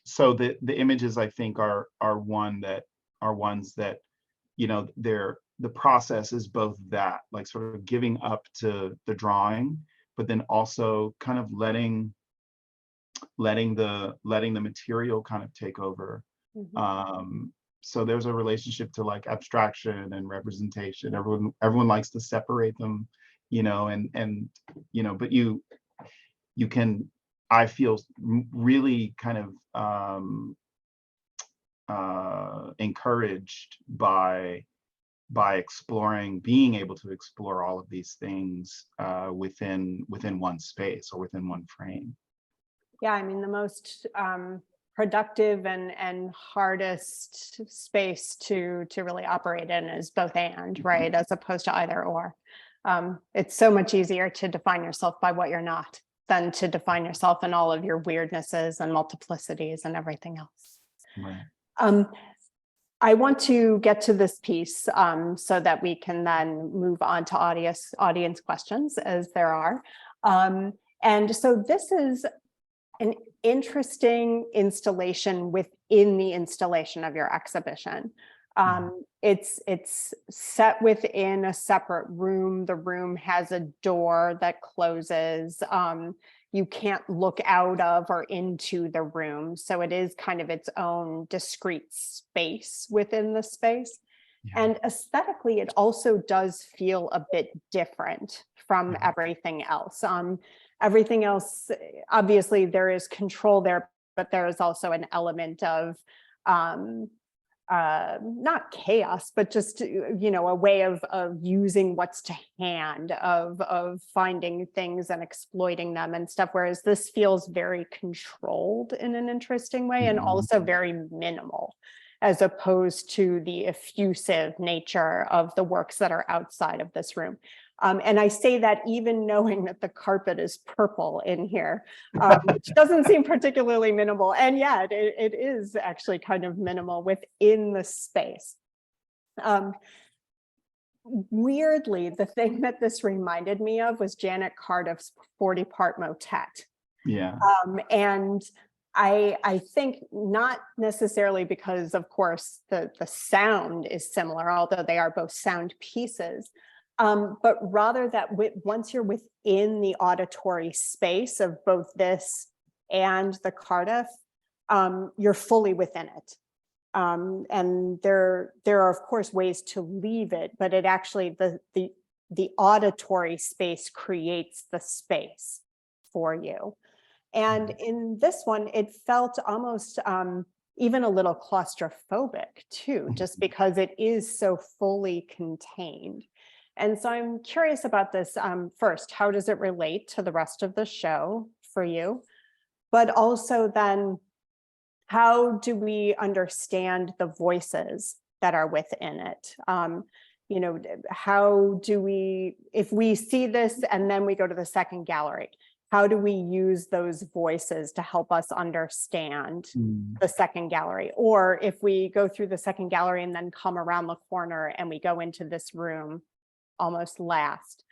So the images, I think, are ones that, the process is both that, like sort of giving up to the drawing, but then also kind of letting the material kind of take over. Mhm. So there's a relationship to like abstraction and representation. Everyone likes to separate them, and but you can, I feel really kind of encouraged by being able to explore all of these things within one space or within one frame. Yeah, I mean, the most productive and hardest space to really operate in is both and, right, as opposed to either or. It's so much easier to define yourself by what you're not than to define yourself in all of your weirdnesses and multiplicities and everything else. Right. I want to get to this piece so that we can then move on to audience questions, as there are. And so this is an interesting installation within the installation of your exhibition. It's set within a separate room. The room has a door that closes. You can't look out of or into the room. So it is kind of its own discrete space within the space. Yeah. And aesthetically, it also does feel a bit different from everything else. Everything else, obviously, there is control there, but there is also an element of not chaos, but just, a way of using what's to hand, of finding things and exploiting them and stuff. Whereas this feels very controlled in an interesting way, and also very minimal, as opposed to the effusive nature of the works that are outside of this room. And I say that even knowing that the carpet is purple in here, which doesn't seem particularly minimal. And yet it is actually kind of minimal within the space. Weirdly, the thing that this reminded me of was Janet Cardiff's 40-part motet. Yeah. And I think not necessarily because, of course, the sound is similar, although they are both sound pieces, but rather that once you're within the auditory space of both this and the Cardiff, you're fully within it. And there are, of course, ways to leave it, but it actually, the auditory space creates the space for you. And in this one, it felt almost even a little claustrophobic too, just because it is so fully contained. And so I'm curious about this. First, how does it relate to the rest of the show for you? But also then, how do we understand the voices that are within it? How do we, if we see this and then we go to the second gallery, how do we use those voices to help us understand the second gallery? Or if we go through the second gallery and then come around the corner and we go into this room almost last,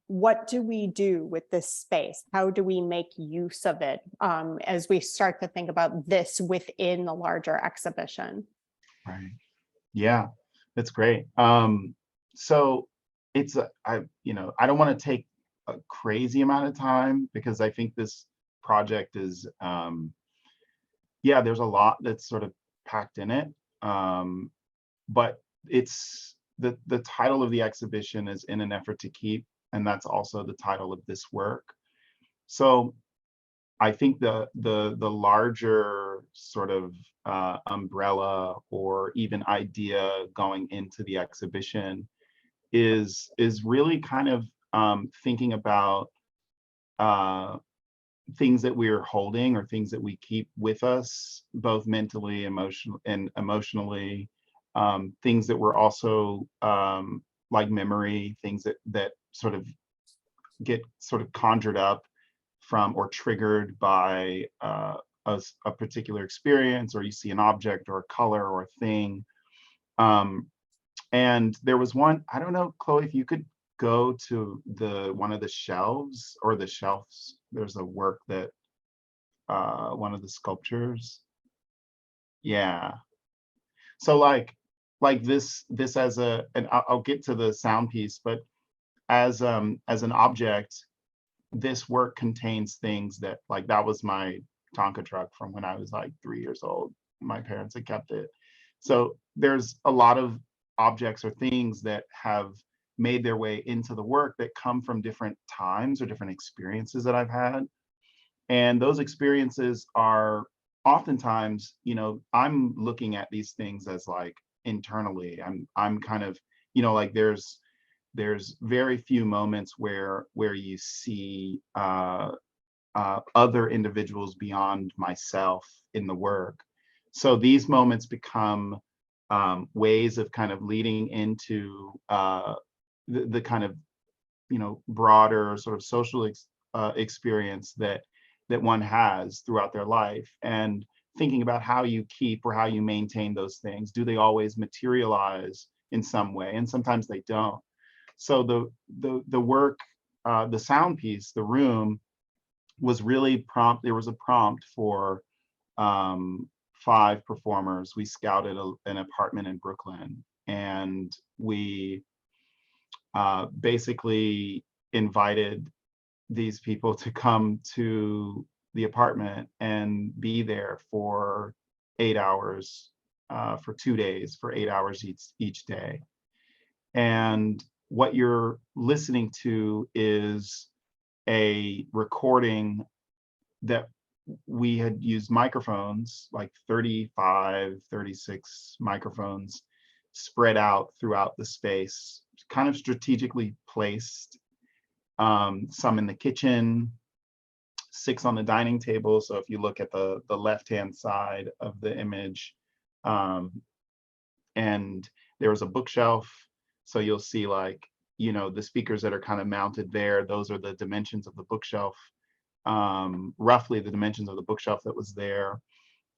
what do we do with this space? How do we make use of it as we start to think about this within the larger exhibition? Right. Yeah, that's great. So it's I don't want to take a crazy amount of time, because I think this project is, yeah, there's a lot that's sort of packed in it. But it's the title of the exhibition is In an Effort to Keep, and that's also the title of this work. So I think the larger sort of umbrella or even idea going into the exhibition is really kind of thinking about things that we're holding or things that we keep with us, both mentally, emotionally, things that were also like memory, things that sort of get sort of conjured up from or triggered by a particular experience, or you see an object or a color or a thing. And there was one, I don't know, Chloe, if you could go to one of the shelves or the shelves, there's a work that one of the sculptures. Yeah. So like this as and I'll get to the sound piece, but as an object, this work contains things that, like, that was my Tonka truck from when I was like 3 years old. My parents had kept it. So there's a lot of objects or things that have made their way into the work that come from different times or different experiences that I've had. And those experiences are oftentimes, I'm looking at these things as like internally. I'm kind of, like there's very few moments where you see other individuals beyond myself in the work. So these moments become ways of kind of leading into the kind of broader sort of social experience that one has throughout their life, and thinking about how you keep or how you maintain those things. Do they always materialize in some way? And sometimes they don't. So the work, the sound piece, the room, was really prompt. There was a prompt for 5 performers. We scouted an apartment in Brooklyn, and we basically invited these people to come to the apartment and be there for 8 hours, for 2 days, for 8 hours each day. And what you're listening to is a recording that we had used microphones, like 35, 36 microphones spread out throughout the space, kind of strategically placed, some in the kitchen, 6 on the dining table. So if you look at the left-hand side of the image, and there was a bookshelf. So you'll see, like, the speakers that are kind of mounted there, those are the dimensions of the bookshelf, roughly the dimensions of the bookshelf that was there.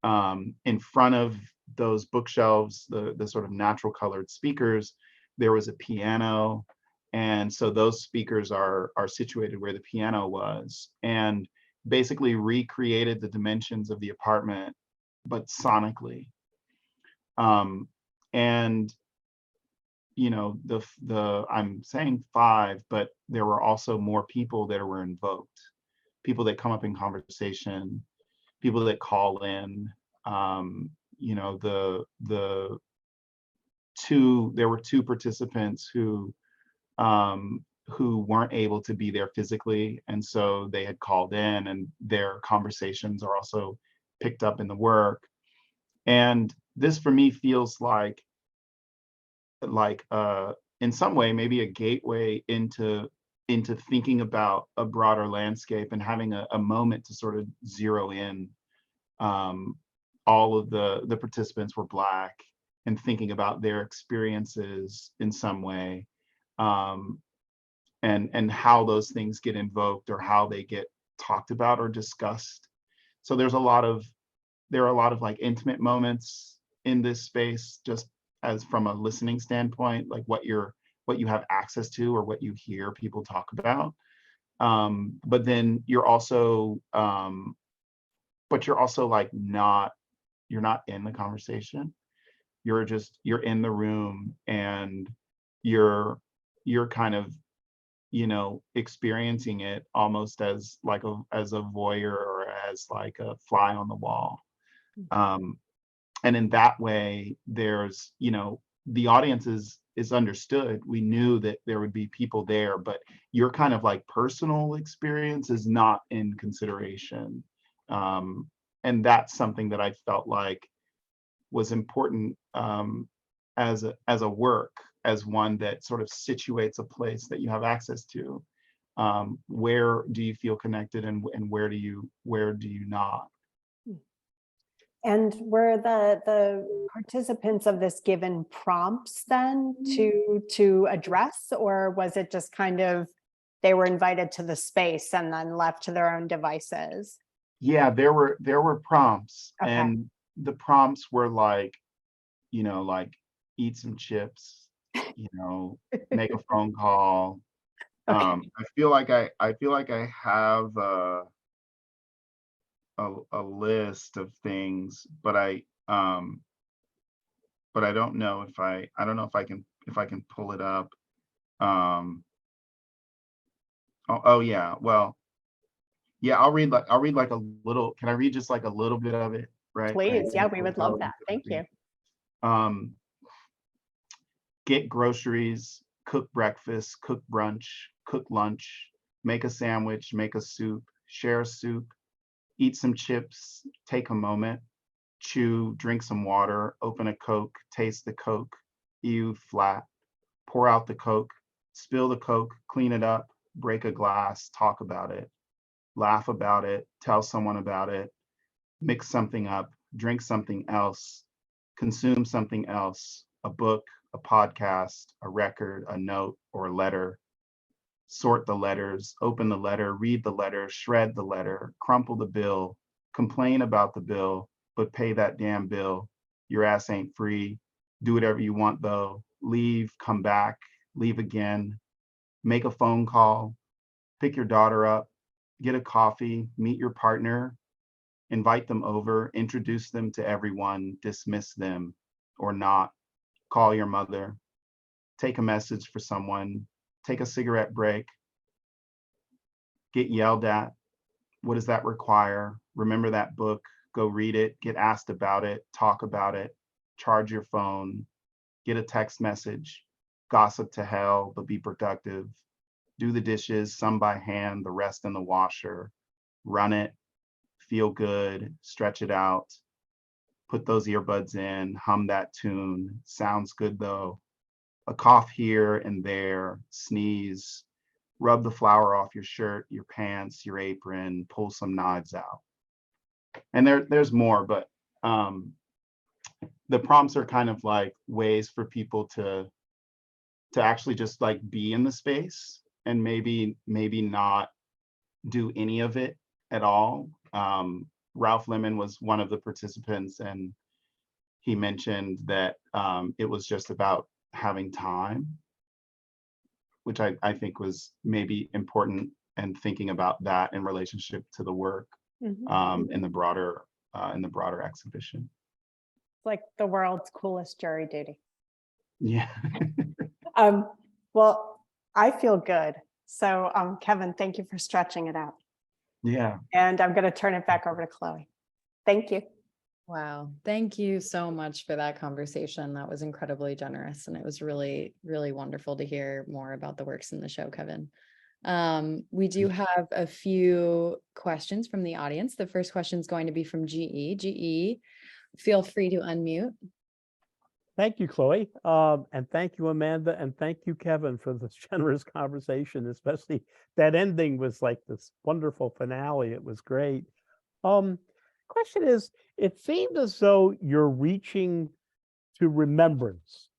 In front of those bookshelves, the sort of natural colored speakers, there was a piano. And so those speakers are situated where the piano was, and basically recreated the dimensions of the apartment, but sonically. And I'm saying 5, but there were also more people that were invoked, people that come up in conversation, people that call in. There were 2 participants who weren't able to be there physically, and so they had called in, and their conversations are also picked up in the work. And this, for me, feels like in some way maybe a gateway into thinking about a broader landscape, and having a moment to sort of zero in. All of the participants were Black, and thinking about their experiences in some way, and how those things get invoked, or how they get talked about or discussed. So there are a lot of like intimate moments in this space, just as from a listening standpoint, like what you have access to or what you hear people talk about. But then you're also like you're not in the conversation. You're in the room, and you're kind of experiencing it almost as like as a voyeur, or as like a fly on the wall. And in that way, there's, you know, the audience is understood. We knew that there would be people there, but your kind of like personal experience is not in consideration. And that's something that I felt like was important, as a work, as one that sort of situates a place that you have access to. Where do you feel connected, and where do you not? And were the participants of this given prompts then to address, or was it just kind of they were invited to the space and then left to their own devices? Yeah, there were prompts, Okay. and the prompts were like, you know, like eat some chips, you know, make a phone call. Okay. I feel like I have a list of things, but I don't know if I don't know if I can pull it up. Um, oh yeah, well, yeah, I'll read like a little. Can I read just like a little bit of it? Right. Please. Yeah, we would love that. Thank you. Um, get groceries, cook breakfast, cook brunch, cook lunch, make a sandwich, make a soup, share a soup, eat some chips, take a moment, chew, drink some water, open a Coke, taste the Coke, ew, flat, pour out the Coke, spill the Coke, clean it up, break a glass, talk about it, laugh about it, tell someone about it, mix something up, drink something else, consume something else, a book, a podcast, a record, a note, or a letter. Sort the letters, open the letter, read the letter, shred the letter, crumple the bill, complain about the bill, but pay that damn bill. Your ass ain't free. Do whatever you want though. Leave, come back, leave again. Make a phone call, pick your daughter up, get a coffee, meet your partner, invite them over, introduce them to everyone, dismiss them or not. Call your mother, take a message for someone, take a cigarette break, get yelled at. What does that require? Remember that book, go read it, get asked about it, talk about it, charge your phone, get a text message, gossip to hell, but be productive. Do the dishes, some by hand, the rest in the washer. Run it, feel good, stretch it out, put those earbuds in, hum that tune. Sounds good though. A cough here and there, sneeze, rub the flour off your shirt, your pants, your apron, pull some knives out. And there's more, but the prompts are kind of like ways for people to actually just like be in the space and maybe not do any of it at all. Ralph Lemon was one of the participants, and he mentioned that it was just about having time, which I think was maybe important, and thinking about that in relationship to the work in the broader exhibition. It's like the world's coolest jury duty. Yeah. Well, I feel good. So Kevin, thank you for stretching it out. Yeah. And I'm going to turn it back over to Chloe. Thank you. Wow. Thank you so much for that conversation. That was incredibly generous. And it was really, really wonderful to hear more about the works in the show, Kevin. We do have a few questions from the audience. The first question is going to be from GE. GE, feel free to unmute. Thank you, Chloe. And thank you, Amanda. And thank you, Kevin, for this generous conversation, especially that ending was like this wonderful finale. It was great. Question is, it seemed as though you're reaching to remembrance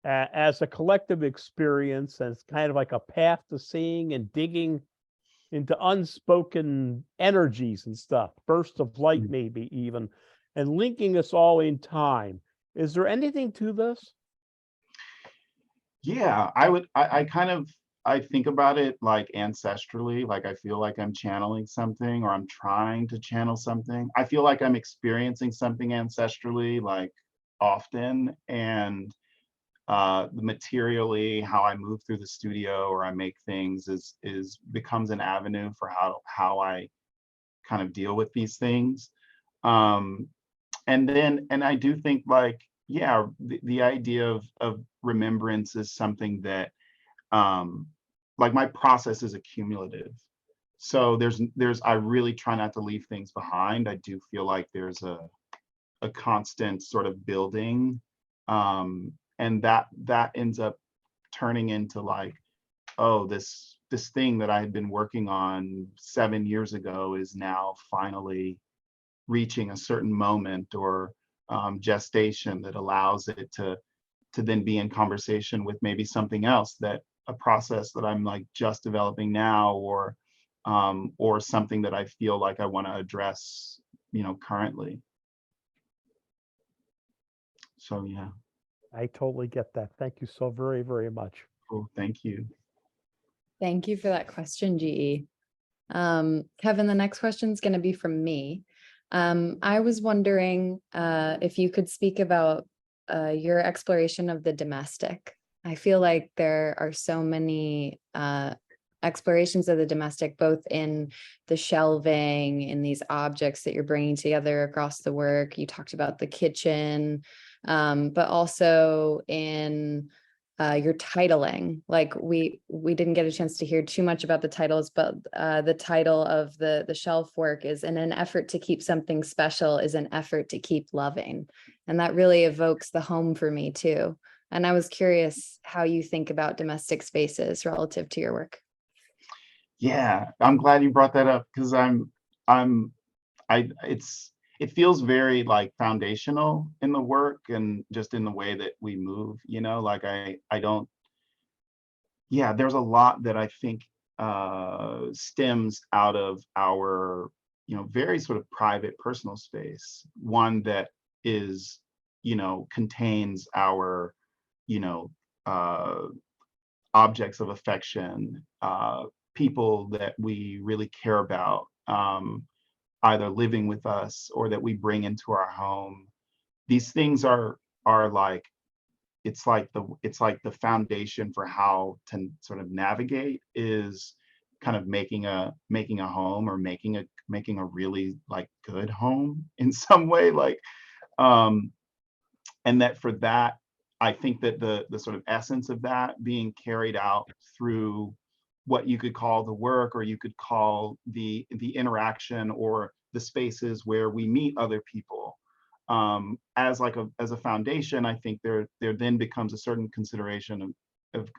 as a collective experience, as kind of like a path to seeing and digging into unspoken energies and stuff, bursts of light, maybe even, and linking us all in time. Is there anything to this? Yeah, I think about it like ancestrally, like I feel like I'm channeling something, or I'm trying to channel something. I feel like I'm experiencing something ancestrally, like often, and materially how I move through the studio or I make things is becomes an avenue for how I kind of deal with these things. And I do think like, yeah, the idea of remembrance is something that like my process is accumulative. So I really try not to leave things behind. I do feel like there's a constant sort of building. And that ends up turning into like, oh, this thing that I had been working on 7 years ago is now finally reaching a certain moment or gestation that allows it to then be in conversation with maybe something else, that a process that I'm like just developing now, or something that I feel like I want to address, currently. So yeah. I totally get that. Thank you so very, very much. Cool. Thank you. Thank you for that question, GE. Kevin, the next question is going to be from me. I was wondering if you could speak about your exploration of the domestic. I feel like there are so many explorations of the domestic, both in the shelving, in these objects that you're bringing together across the work. You talked about the kitchen, but also in your titling. Like we didn't get a chance to hear too much about the titles, but the title of the shelf work is "In an effort to keep something special is an effort to keep loving." And that really evokes the home for me too. And I was curious how you think about domestic spaces relative to your work. Yeah, I'm glad you brought that up, because it feels very like foundational in the work and just in the way that we move, like I don't, yeah, there's a lot that I think stems out of our, very sort of private personal space. One that is, contains our, objects of affection, people that we really care about, either living with us or that we bring into our home. These things are like, it's like the foundation for how to sort of navigate is kind of making a home, or making a really like good home in some way, like and that for that, I think that the sort of essence of that being carried out through what you could call the work, or you could call the interaction, or the spaces where we meet other people, as a foundation. I think there then becomes a certain consideration of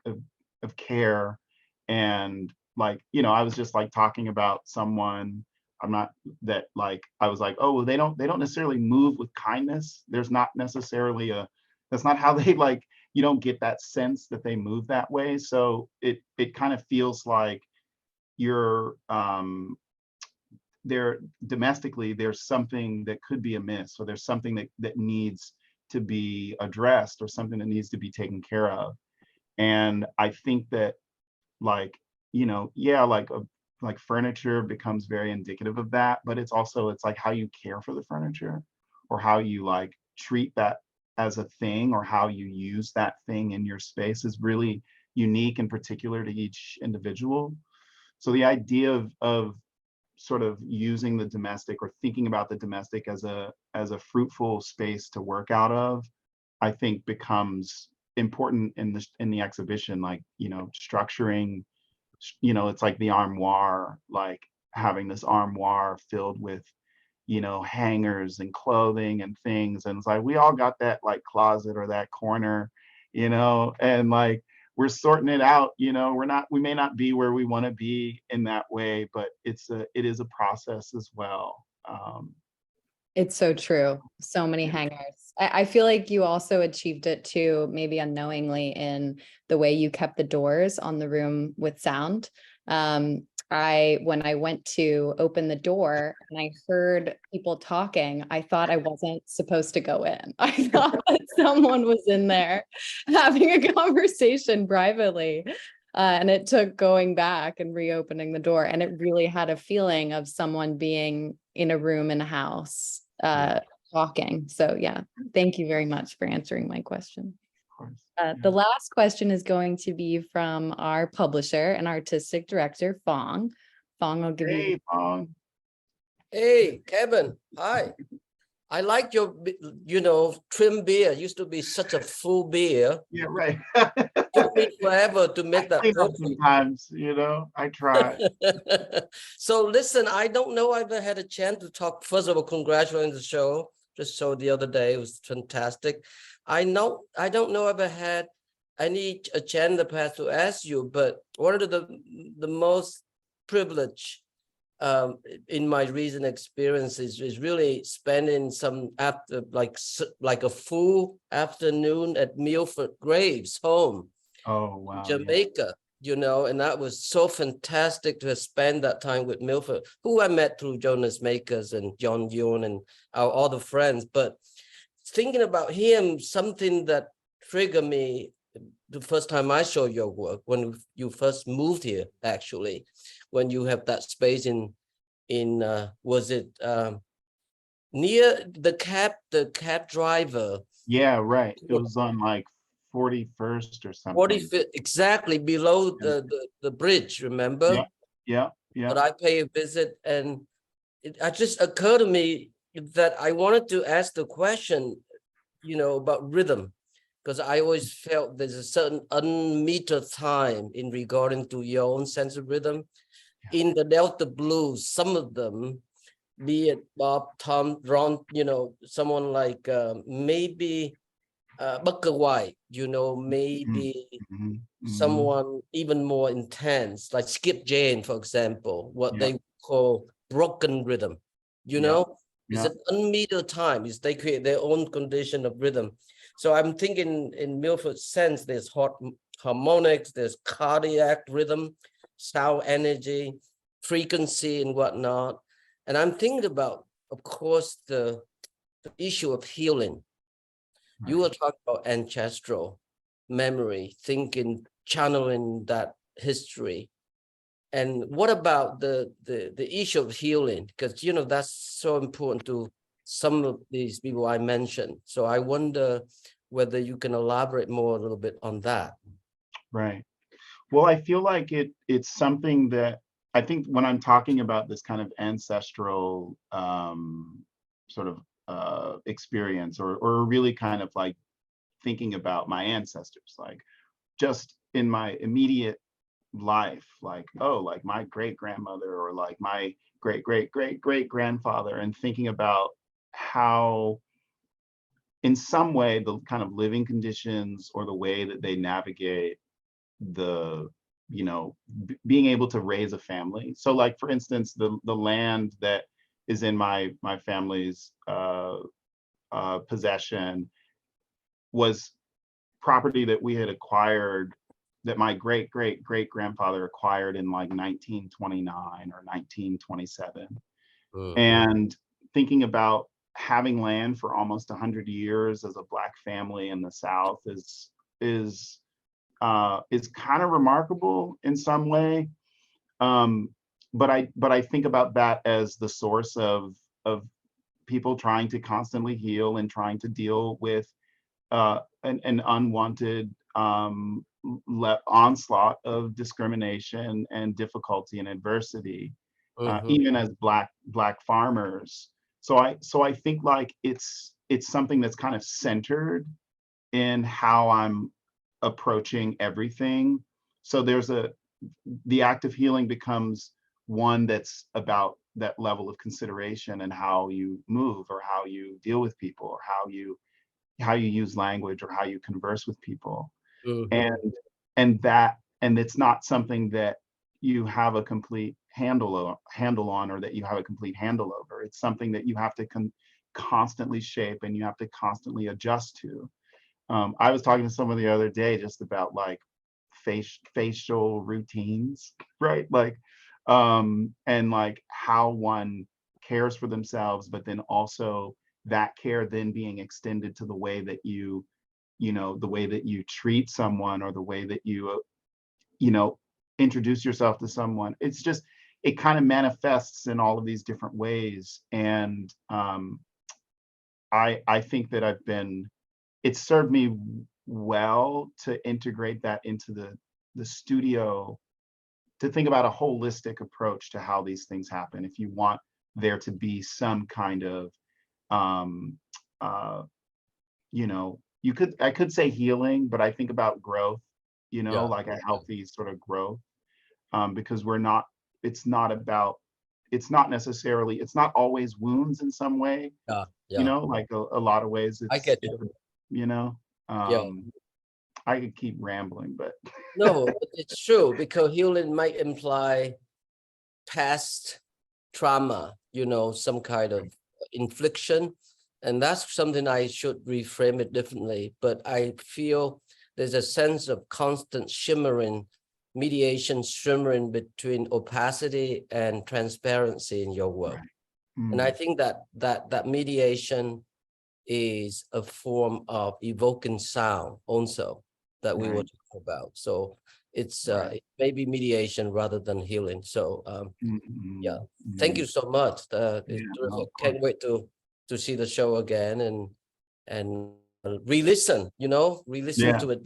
care. And like, I was just like talking about someone, I'm not that like, I was like, oh, well, they don't necessarily move with kindness. There's not necessarily that's not how they like, you don't get that sense that they move that way. So it kind of feels like you're there domestically, there's something that could be amiss, or there's something that needs to be addressed, or something that needs to be taken care of. And I think that like, yeah, like furniture becomes very indicative of that, but it's like how you care for the furniture, or how you like treat that as a thing, or how you use that thing in your space is really unique and particular to each individual. So the idea of sort of using the domestic, or thinking about the domestic as a fruitful space to work out of, I think becomes important in the exhibition. Like, structuring, it's like the armoire, like having this armoire filled with, hangers and clothing and things. And it's like, we all got that like closet or that corner, and like, we're sorting it out, we may not be where we want to be in that way, but it is a process as well. It's so true. So many hangers. I feel like you also achieved it too, maybe unknowingly, in the way you kept the doors on the room with sound. When I went to open the door and I heard people talking, I thought I wasn't supposed to go in. I thought that someone was in there having a conversation privately. And it took going back and reopening the door. And it really had a feeling of someone being in a room in a house, talking. So yeah, thank you very much for answering my question. The last question is going to be from our publisher and artistic director, Fong. Fong, I'll give you. Hey, Fong. Hey, Kevin. Hi. I like your, trim beer. Used to be such a full beer. Yeah, right. Took me forever to I make that clean up perfect. sometimes, I try. So listen, I don't know if I had a chance to talk. First of all, congratulations on the show. Just saw the other day. It was fantastic. I don't know if I had a chance in the past to ask you, but one of the most privileged in my recent experiences is really spending some after like a full afternoon at Milford Graves' home. Oh, wow. Jamaica, and that was so fantastic to spend that time with Milford, who I met through Jonas Makers and John Yoon and our other friends. But thinking about him, something that triggered me the first time I saw your work, when you first moved here, actually, when you have that space in was it near the cab driver? Yeah, right. It was on like 41st or something. 45th, exactly below Yeah. the bridge, remember? Yeah. But I pay a visit, and it just occurred to me that I wanted to ask the question, about rhythm, because I always felt there's a certain unmetered time in regarding to your own sense of rhythm. Yeah. In the Delta blues, some of them, be it Bob, Tom, Ron, someone like maybe Booker White, maybe someone even more intense, like Skip Jane, for example, what they call broken rhythm, it's an unmetered time. They create their own condition of rhythm. So I'm thinking in Milford's sense, there's harmonics, there's cardiac rhythm, sound energy, frequency and whatnot. And I'm thinking about, of course, the issue of healing. Right. You were talking about ancestral memory, thinking, channeling that history. And what about the issue of healing? Because, that's so important to some of these people I mentioned. So I wonder whether you can elaborate more a little bit on that. Right. Well, I feel like it's something that I think when I'm talking about this kind of ancestral sort of experience, or really kind of like thinking about my ancestors, like just in my immediate life, like, oh, like my great grandmother or like my great great great great grandfather, and thinking about how in some way the kind of living conditions or the way that they navigate the being able to raise a family. So like, for instance, the land that is in my family's possession was property that we had acquired, that my great great great grandfather acquired in like 1929 or 1927. And thinking about having land for almost 100 years as a Black family in the South is kind of remarkable in some way. But I think about that as the source of people trying to constantly heal and trying to deal with an unwanted onslaught of discrimination and difficulty and adversity, even as black farmers. So I think like it's something that's kind of centered in how I'm approaching everything. So the act of healing becomes one that's about that level of consideration and how you move or how you deal with people or how you use language or how you converse with people. And it's not something that you have a complete handle on, or that you have a complete handle over. It's something that you have to constantly shape and you have to constantly adjust to. I was talking to someone the other day just about like facial routines, right? Like, and like how one cares for themselves, but then also that care then being extended to the way that the way that you treat someone, or the way that you introduce yourself to someone. It's just, it kind of manifests in all of these different ways. And I think that it's served me well to integrate that into the studio, to think about a holistic approach to how these things happen. If you want there to be some kind of, um, you know, I could say healing, but I think about growth, you know, Yeah. like a healthy sort of growth, because it's not about, it's not always wounds in some way, Yeah. you Yeah. know, like a lot of ways I get you. you know, Yeah. I could keep rambling, but No, but it's true because healing might imply past trauma, you know, some kind of infliction. And that's something I should reframe it differently. But I feel there's a sense of constant shimmering, mediation shimmering between opacity and transparency in your work. right. And I Mm, think that mediation is a form of evoking sound also that we were right, talking about. So it's right. it may be mediation rather than healing. So yeah, thank you Mm. so much. It's Yeah, no, terrific. of course. Can't wait to see the show again and re-listen. You know, re-listen Yeah. to it.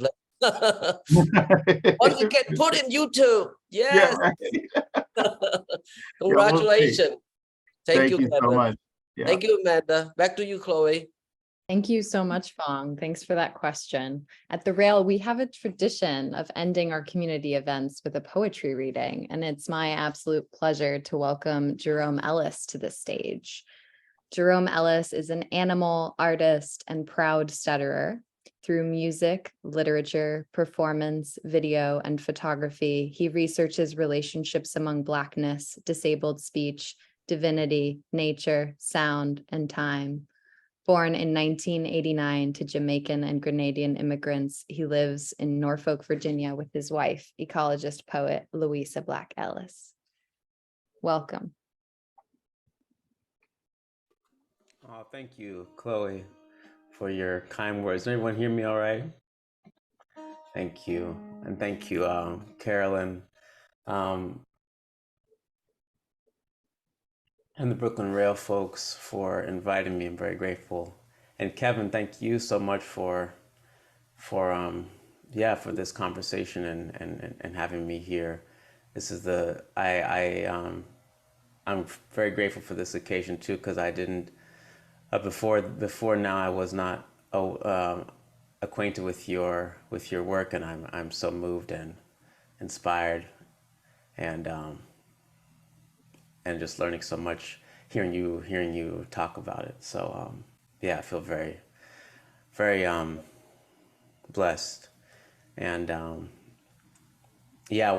Once it get put in YouTube, Yeah, yes. right. Yeah, we'll see. Congratulations. Thank Thank you, you so Kevin. much. Yeah. Thank you, Amanda. Back to you, Chloe. Thank you so much, Fong. Thanks for that question. At the Rail, we have a tradition of ending our community events with a poetry reading, and it's my absolute pleasure to welcome Jerome Ellis to the stage. Jerome Ellis is an animal artist and proud stutterer. Through music, literature, performance, video, and photography, he researches relationships among Blackness, disabled speech, divinity, nature, sound, and time. Born in 1989 to Jamaican and Grenadian immigrants, he lives in Norfolk, Virginia with his wife, ecologist poet Louisa Black Ellis. Welcome. Oh, thank you, Chloe, for your kind words. Does everyone hear me all right? Thank you. And thank you, Carolyn, and the Brooklyn Rail folks for inviting me. I'm very grateful. And Kevin, thank you so much for this conversation and having me here. This is I'm very grateful for this occasion too, because I didn't before now I was not acquainted with your work, and I'm so moved and inspired, and just learning so much, hearing you talk about it. So yeah, I feel very blessed, and yeah,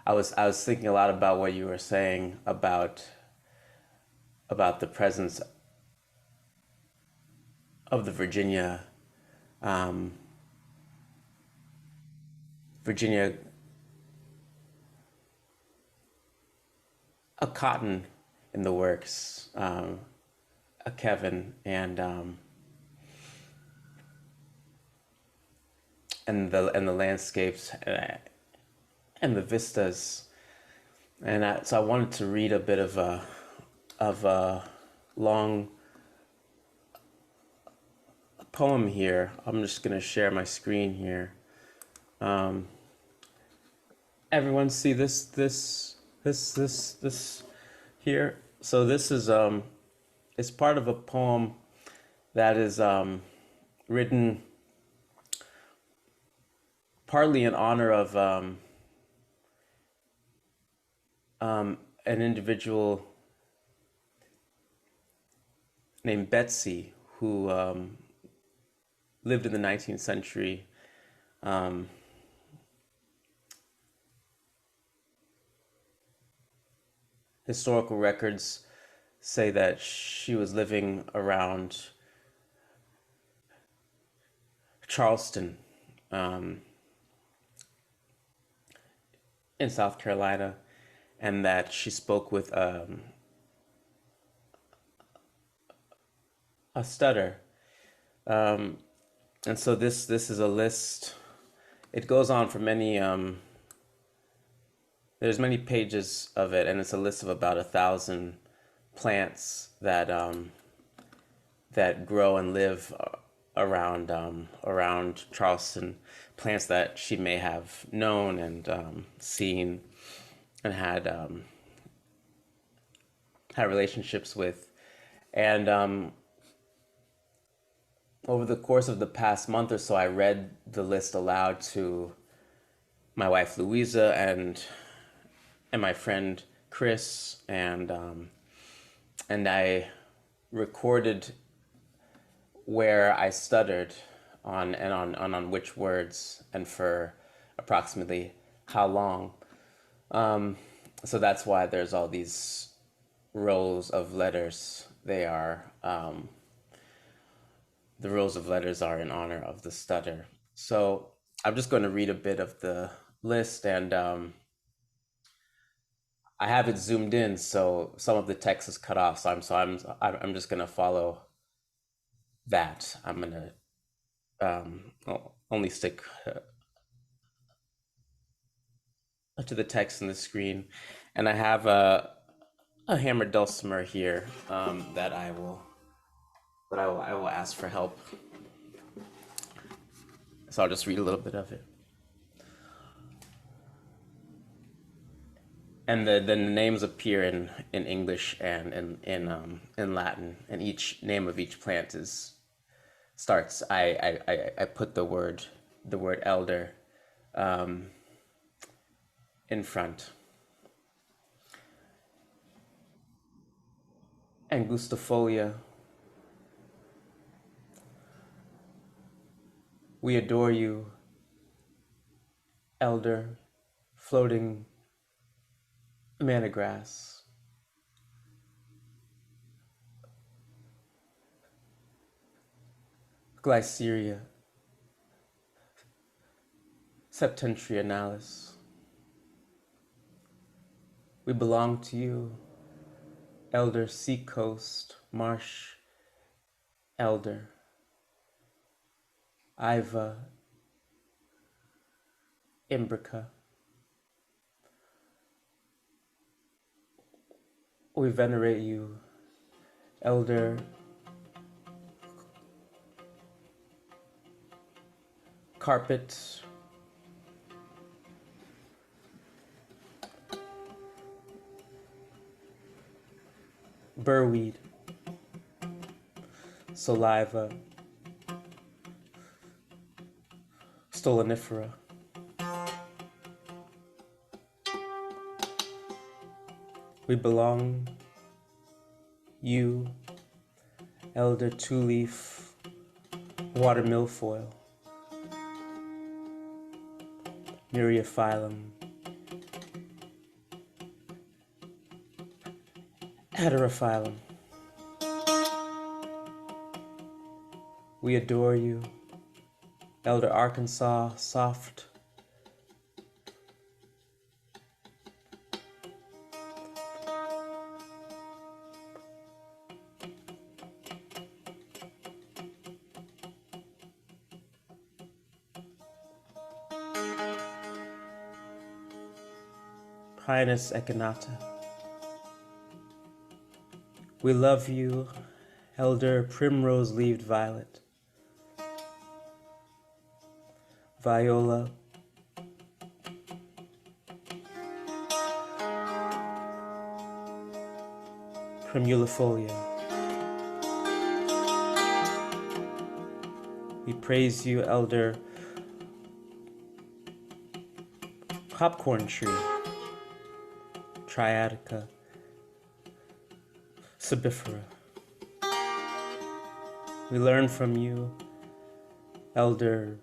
I was thinking a lot about what you were saying about the presence of the Virginia a cotton in the works, a Kevin, and the landscapes and the vistas, and so I wanted to read a bit of a long poem here. I'm just gonna share my screen here. Everyone see this here? So this is it's part of a poem that is written partly in honor of an individual named Betsy, who lived in the 19th century. Historical records say that she was living around Charleston, in South Carolina, and that she spoke with a stutter. And so this is a list. It goes on for many. There's many pages of it, and it's a list of about 1,000 plants that that grow and live around Charleston. Plants that she may have known and seen, and had had relationships with. And over the course of the past month or so, I read the list aloud to my wife Louisa and my friend Chris, and I recorded where I stuttered on which words and for approximately how long. So that's why there's all these rows of letters. They are the rows of letters are in honor of the stutter. So I'm just going to read a bit of the list, and I have it zoomed in, so some of the text is cut off. So I'm just going to follow that. I'm going to only stick to the text in the screen, and I have a hammered dulcimer here that I will ask for help. So I'll just read a little bit of it. And the names appear in English and in Latin, and each name of each plant starts. I put the word elder in front. Angustifolia. We adore you, elder, floating manna grass. Glyceria septentrionalis. We belong to you, elder seacoast, marsh, elder, Iva, Imbrica. We venerate you, elder carpet, burweed, saliva, stolonifera. We belong, you, elder two-leaf, water milfoil, myriophyllum, heterophyllum. We adore you, elder Arkansas, soft, Pinus echinata. We love you, elder primrose-leaved violet, viola, primulifolia. We praise you, elder popcorn tree, triadica, sabifera. We learn from you, elder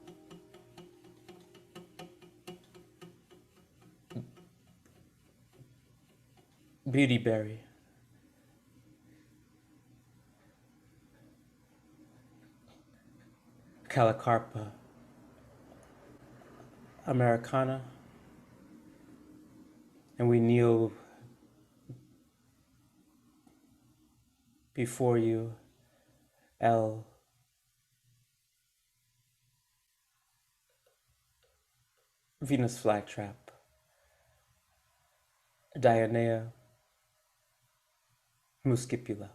beautyberry, calacarpa, americana, and we kneel before you, L. Venus flytrap, Dionea muscipula.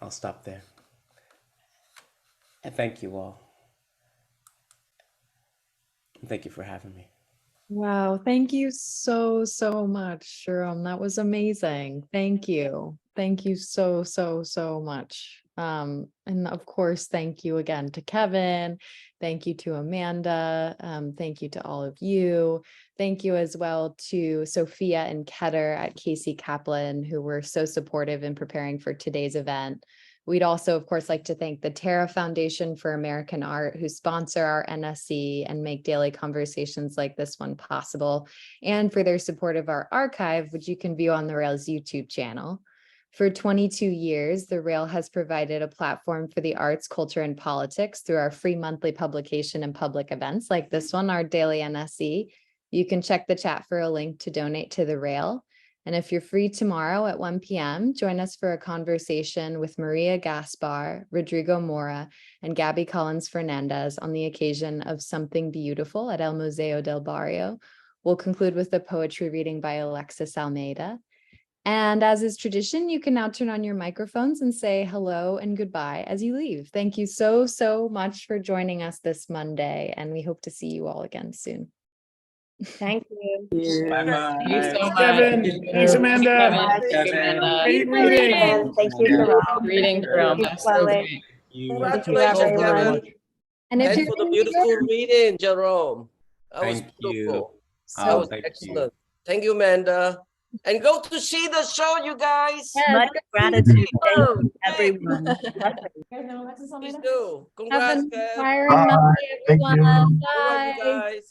I'll stop there. And thank you all. And thank you for having me. Wow, thank you so, so much, Jerome. That was amazing. Thank you. Thank you so, so, so much. And of course, thank you again to Kevin. Thank you to Amanda. Thank you to all of you. Thank you as well to Sophia and Ketter at Casey Kaplan, who were so supportive in preparing for today's event. We'd also, of course, like to thank the Terra Foundation for American Art, who sponsor our NSE and make daily conversations like this one possible, and for their support of our archive, which you can view on the Rail's YouTube channel. For 22 years, the Rail has provided a platform for the arts, culture, and politics through our free monthly publication and public events like this one, our daily NSE. You can check the chat for a link to donate to the Rail. And if you're free tomorrow at 1 p.m., join us for a conversation with Maria Gaspar, Rodrigo Mora, and Gabby Collins Fernandez on the occasion of Something Beautiful at El Museo del Barrio. We'll conclude with a poetry reading by Alexis Almeida. And as is tradition, you can now turn on your microphones and say hello and goodbye as you leave. Thank you so, so much for joining us this Monday, and we hope to see you all again soon. Thank you. Bye-bye. Thank you so much. Kevin, thanks, Amanda. Kevin. Great reading. And thank you, Jerome. Reading, Jerome. Thank you, Chloe. Congratulations, everyone. Kevin. And if And you're for the in New beautiful York, reading, Jerome. That was Thank you. beautiful. That Oh, was thank you. excellent. Thank you, Amanda. And go to see the show, you guys. yes, Much gratitude. Thank Sure. you, everyone. Please do. have Congrats, an Kev. inspiring Bye. Monday, Thank you. everyone. All right, you Bye. guys.